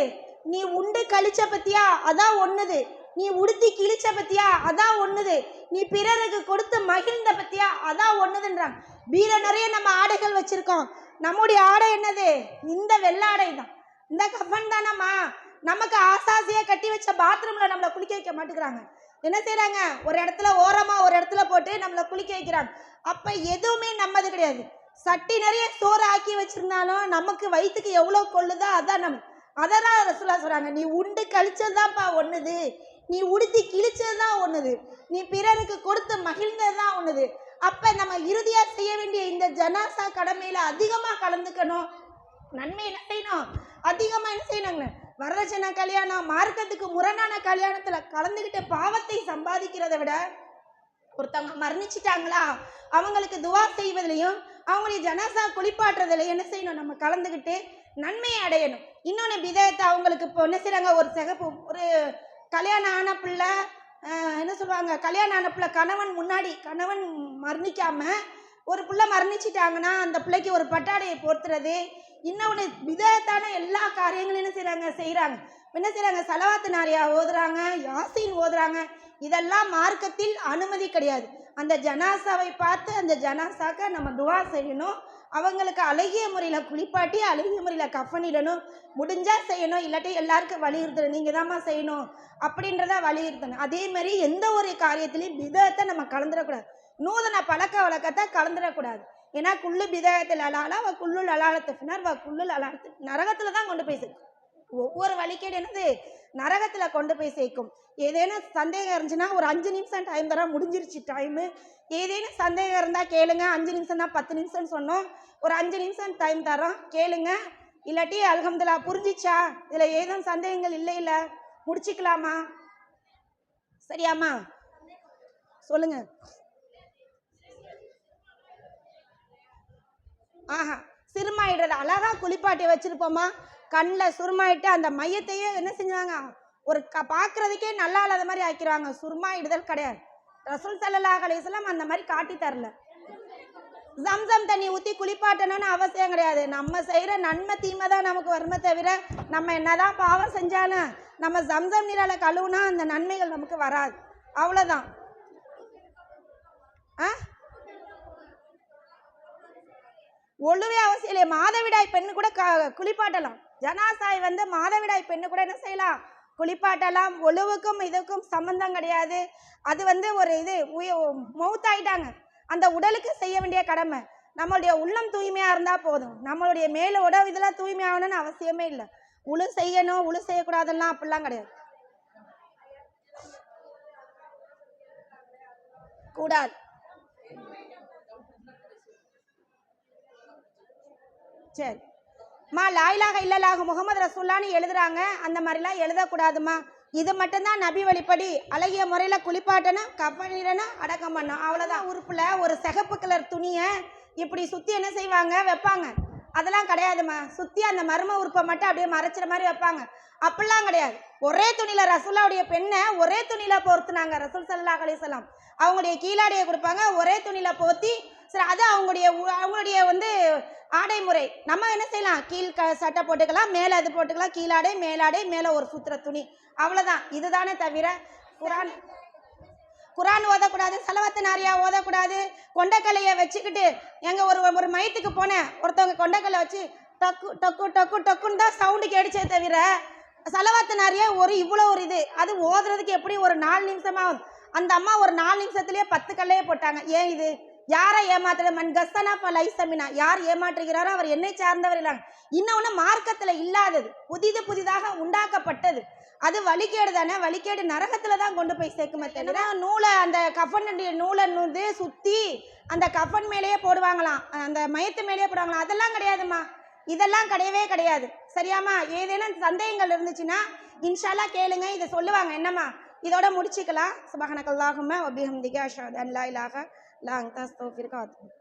நீ உண்டு கழிச்ச பத்தியா, அதான் ஒன்றுது. நீ உடுத்தி கிழிச்ச பத்தியா, அதான் ஒன்றுது. நீ பிறருக்கு கொடுத்து மகிழ்ந்த பத்தியா, அதான் ஒன்றுதுன்றாங்க. பீர நிறைய நம்ம ஆடைகள் வச்சிருக்கோம். நம்முடைய ஆடை என்னது? இந்த வெள்ளாடை தான், இந்த கஃன் தானம்மா. நமக்கு ஆசாசியாக கட்டி வச்ச பாத்ரூமில் நம்மளை குளிக்க வைக்க மாட்டேங்கிறாங்க. என்ன செய்கிறாங்க, ஒரு இடத்துல ஓரமாக ஒரு இடத்துல போட்டு நம்மளை குளிக்க வைக்கிறாங்க. அப்போ எதுவுமே நம்மது கிடையாது. சட்டி நிறைய சோறு ஆக்கி வச்சிருந்தாலும் நமக்கு வயிற்றுக்கு எவ்வளோ கொள்ளுதோ அதான் நம்ம. அதான் ரசூலுல்லாஹ் சொல்கிறாங்க, நீ உண்டு கழிச்சது தான்ப்பா ஒன்றுது, நீ உடுத்தி கிழிச்சது தான் ஒன்றுது, நீ பிறருக்கு கொடுத்து மகிழ்ந்தது தான் ஒன்றுது. அப்போ நம்ம இறுதியாக செய்ய வேண்டிய இந்த ஜனாசா கடமையில் அதிகமாக கலந்துக்கணும். நன்மை என்ன செய்யணும், அதிகமாக என்ன செய்யணுங்க, வரதட்சணை கல்யாணம், மார்க்கத்துக்கு முரணான கல்யாணத்தில் கலந்துக்கிட்டு பாவத்தை சம்பாதிக்கிறத விட ஒருத்தவங்க மரணிச்சிட்டாங்களா அவங்களுக்கு துவா செய்வதிலையும் அவங்களுடைய ஜனாசா குளிப்பாட்டுறதுலையும் என்ன செய்யணும், நம்ம கலந்துக்கிட்டு நன்மையை அடையணும். இன்னொன்று பிதத்தை அவங்களுக்கு இப்போ என்ன செய்கிறாங்க, ஒரு கல்யாணம் ஆன பிள்ளை என்ன சொல்லுவாங்க, கல்யாணம் ஆன பிள்ளை கணவன் மரணிக்காமல் ஒரு பிள்ளை மரணிச்சிட்டாங்கன்னா அந்த பிள்ளைக்கு ஒரு பட்டாடையை போர்த்துறது. இன்னொன்று விதத்தான எல்லா காரியங்களும் என்ன செய்கிறாங்க என்ன செய்கிறாங்க, சலவாத்து நாரியா ஓதுறாங்க, யாசீன் ஓதுறாங்க. இதெல்லாம் மார்க்கத்தில் அனுமதி கிடையாது. அந்த ஜனாசாவை பார்த்து அந்த ஜனாசாக்க நம்ம துவா செய்யணும். அவங்களுக்கு அழகிய முறையில் குளிப்பாட்டி அழகிய முறையில் கஃனிடணும். முடிஞ்சால் செய்யணும், இல்லாட்டி எல்லாருக்கும் வலியுறுத்தணும், நீங்கள் தாம்மா செய்யணும் அப்படின்றத வலியுறுத்தணும். அதே மாதிரி எந்த ஒரு காரியத்திலையும் பிதத்தை நம்ம கலந்துடக்கூடாது, நூதன பழக்க வழக்கத்தை கலந்துடக்கூடாது. ஏன்னா குள்ளு பிதத்தில் அலாலா வ குள்ளுல் அலாலத்து ஃபினார் வ குள்ளுல் அலாலத்து, நரகத்தில் தான் கொண்டு போய் சேர்க்கும். ஒவ்வொரு வழிகேடு என்னது நரகத்தில் கொண்டு போய் சேர்க்கும். ஏதேனும் சந்தேகம் இருந்துச்சுன்னா ஒரு 5 நிமிஷம் டைம் தரேன், முடிஞ்சிருச்சு டைமு. ஏதேனும் சந்தேகம் இருந்தால் கேளுங்க. 5 நிமிஷம் தான், 10 நிமிஷம்னு சொன்னோம். ஒரு 5 நிமிஷம் டைம் தரோம், கேளுங்க. இல்லாட்டி அல்ஹம்துலில்லாஹ் புரிஞ்சிச்சா, இதில் ஏதும் சந்தேகங்கள் இல்லை முடிச்சுக்கலாமா? சரியாம்மா சொல்லுங்க. ஆஹா, சிறுமாயிடுறது அழகா குளிப்பாட்டி வச்சிருப்போமா, கண்ணில் சுருமாயிட்டு அந்த மையத்தையே என்ன செஞ்சாங்க, ஒரு பார்க்கறதுக்கே நல்லா இல்லாத மாதிரி ஆக்கிடுவாங்க. சுருமாயிடுதல் கிடையாது. ரசூல் ஸல்லல்லாஹு அலைஹி வஸல்லம் அந்த மாதிரி காட்டி தரல. ஜம்சம் தண்ணி ஊற்றி குளிப்பாட்டணும்னு அவசியம் கிடையாது. நம்ம செய்கிற நன்மை தீமை தான் நமக்கு வருமே தவிர, நம்ம என்னதான் பாவம் செஞ்சாலும் நம்ம ஜம்சம் நீரால கழுவுனா அந்த நன்மைகள் நமக்கு வராது. அவ்வளோதான். ஒழுவே அவசியம் இல்லை. மாதவிடாய் பெண்ணு கூட குளிப்பாட்டலாம். ஜனாசாய் வந்து மாதவிடாய் பெண்ணு கூட என்ன செய்யலாம், குளிப்பாட்டலாம். ஒழுவுக்கும் இதுக்கும் சம்பந்தம் கிடையாது. அது வந்து ஒரு இது மௌத்தாயிட்டாங்க, அந்த உடலுக்கு செய்ய வேண்டிய கடமை. நம்மளுடைய உள்ளம் தூய்மையாக இருந்தால் போதும். நம்மளுடைய மேல உடல் இதெல்லாம் தூய்மையாகணும்னு அவசியமே இல்லை. உழு செய்யணும் உழு செய்யக்கூடாதுலாம் அப்படிலாம் கிடையாது, கூடாது. சரி மா, லா இலாஹ இல்லல்லாஹு முஹம்மது ரசூலுல்லாஹ்னு எழுதுறாங்க, அந்த மாதிரிலாம் எழுதக்கூடாதுமா. இது மட்டும்தான் நபி வழிப்படி. அழகிய முறையில் குளிப்பாட்டணும், கஃனிடணும், அடக்கம் பண்ணணும், அவ்வளோதான். உறுப்பில் ஒரு சிகப்பு கலர் துணியை இப்படி சுற்றி என்ன செய்வாங்க, வைப்பாங்க. அதெல்லாம் கிடையாதுமா. சுற்றி அந்த மர்ம உறுப்பை மட்டும் அப்படியே மறைச்சிற மாதிரி வைப்பாங்க, அப்படிலாம் கிடையாது. ஒரே துணியில் ரசூலுல்லாஹ்வுடைய பெண்ணை ஒரே துணியில் போர்த்துனாங்க ரசூல் ஸல்லல்லாஹு அலைஹி வஸல்லம். அவங்களுடைய கீழாடையை கொடுப்பாங்க, ஒரே துணியில் போர்த்தி. சரி, அது அவங்களுடைய வந்து ஆடை முறை. நம்ம என்ன செய்யலாம், கீழ் சட்டை போட்டுக்கலாம், மேலே அது போட்டுக்கலாம், கீழாடை மேலாடை, மேலே ஒரு சுத்திர துணி, அவ்வளோதான். இதுதானே தவிர குரான் ஓதக்கூடாது, சலவத்து நாரியா ஓதக்கூடாது. கொண்டக்கல்லையை வச்சுக்கிட்டு எங்கள் ஒரு மையத்துக்கு போனேன், ஒருத்தவங்க கொண்டக்கல்லை வச்சு டக்கு டக்கு டக்கு டக்குன்னு தான் சவுண்டு கேடுச்சே தவிர சலவாத்து நாரியா இவ்வளோ ஒரு இது, அது ஓதுறதுக்கு எப்படி ஒரு 4 நிமிஷமாகும். அந்த அம்மா ஒரு 4 நிமிஷத்துலேயே 10 கல்லையே போட்டாங்க. ஏன் இது யாரை ஏமாத்துறது? மன் கஸ்ஸனா ஃபலைஸமினா, யார் ஏமாற்றுகிறாரோ அவர் என்னை சார்ந்தவர் இல்லாங்க. இன்னொன்று மார்க்கத்தில் இல்லாதது, புதிதாக உண்டாக்கப்பட்டது. அது வழிகேடு தானே. வழிகேடு நரகத்தில் தான் கொண்டு போய் சேர்க்குமே தவிர, நூலை அந்த கஃனுடைய நூலை நூந்து சுற்றி அந்த கஃன் மேலேயே போடுவாங்களாம், அந்த மையத்து மேலேயே போடுவாங்களாம். அதெல்லாம் கிடையாதுமா, இதெல்லாம் கிடையவே கிடையாது. சரியாம்மா? ஏதேனும் சந்தேகங்கள் இருந்துச்சுன்னா இன்ஷால்லா கேளுங்க, இதை சொல்லுவாங்க. என்னம்மா, இதோட முடிச்சுக்கலாம். சுப்ஹானக்கல்லாஹும்ம வ பிஹம்திக அஷ்ஹது அன் லா இலாஹா இல்லா அன்த அஸ்தக்ஃபிருக வ அத்தூபு.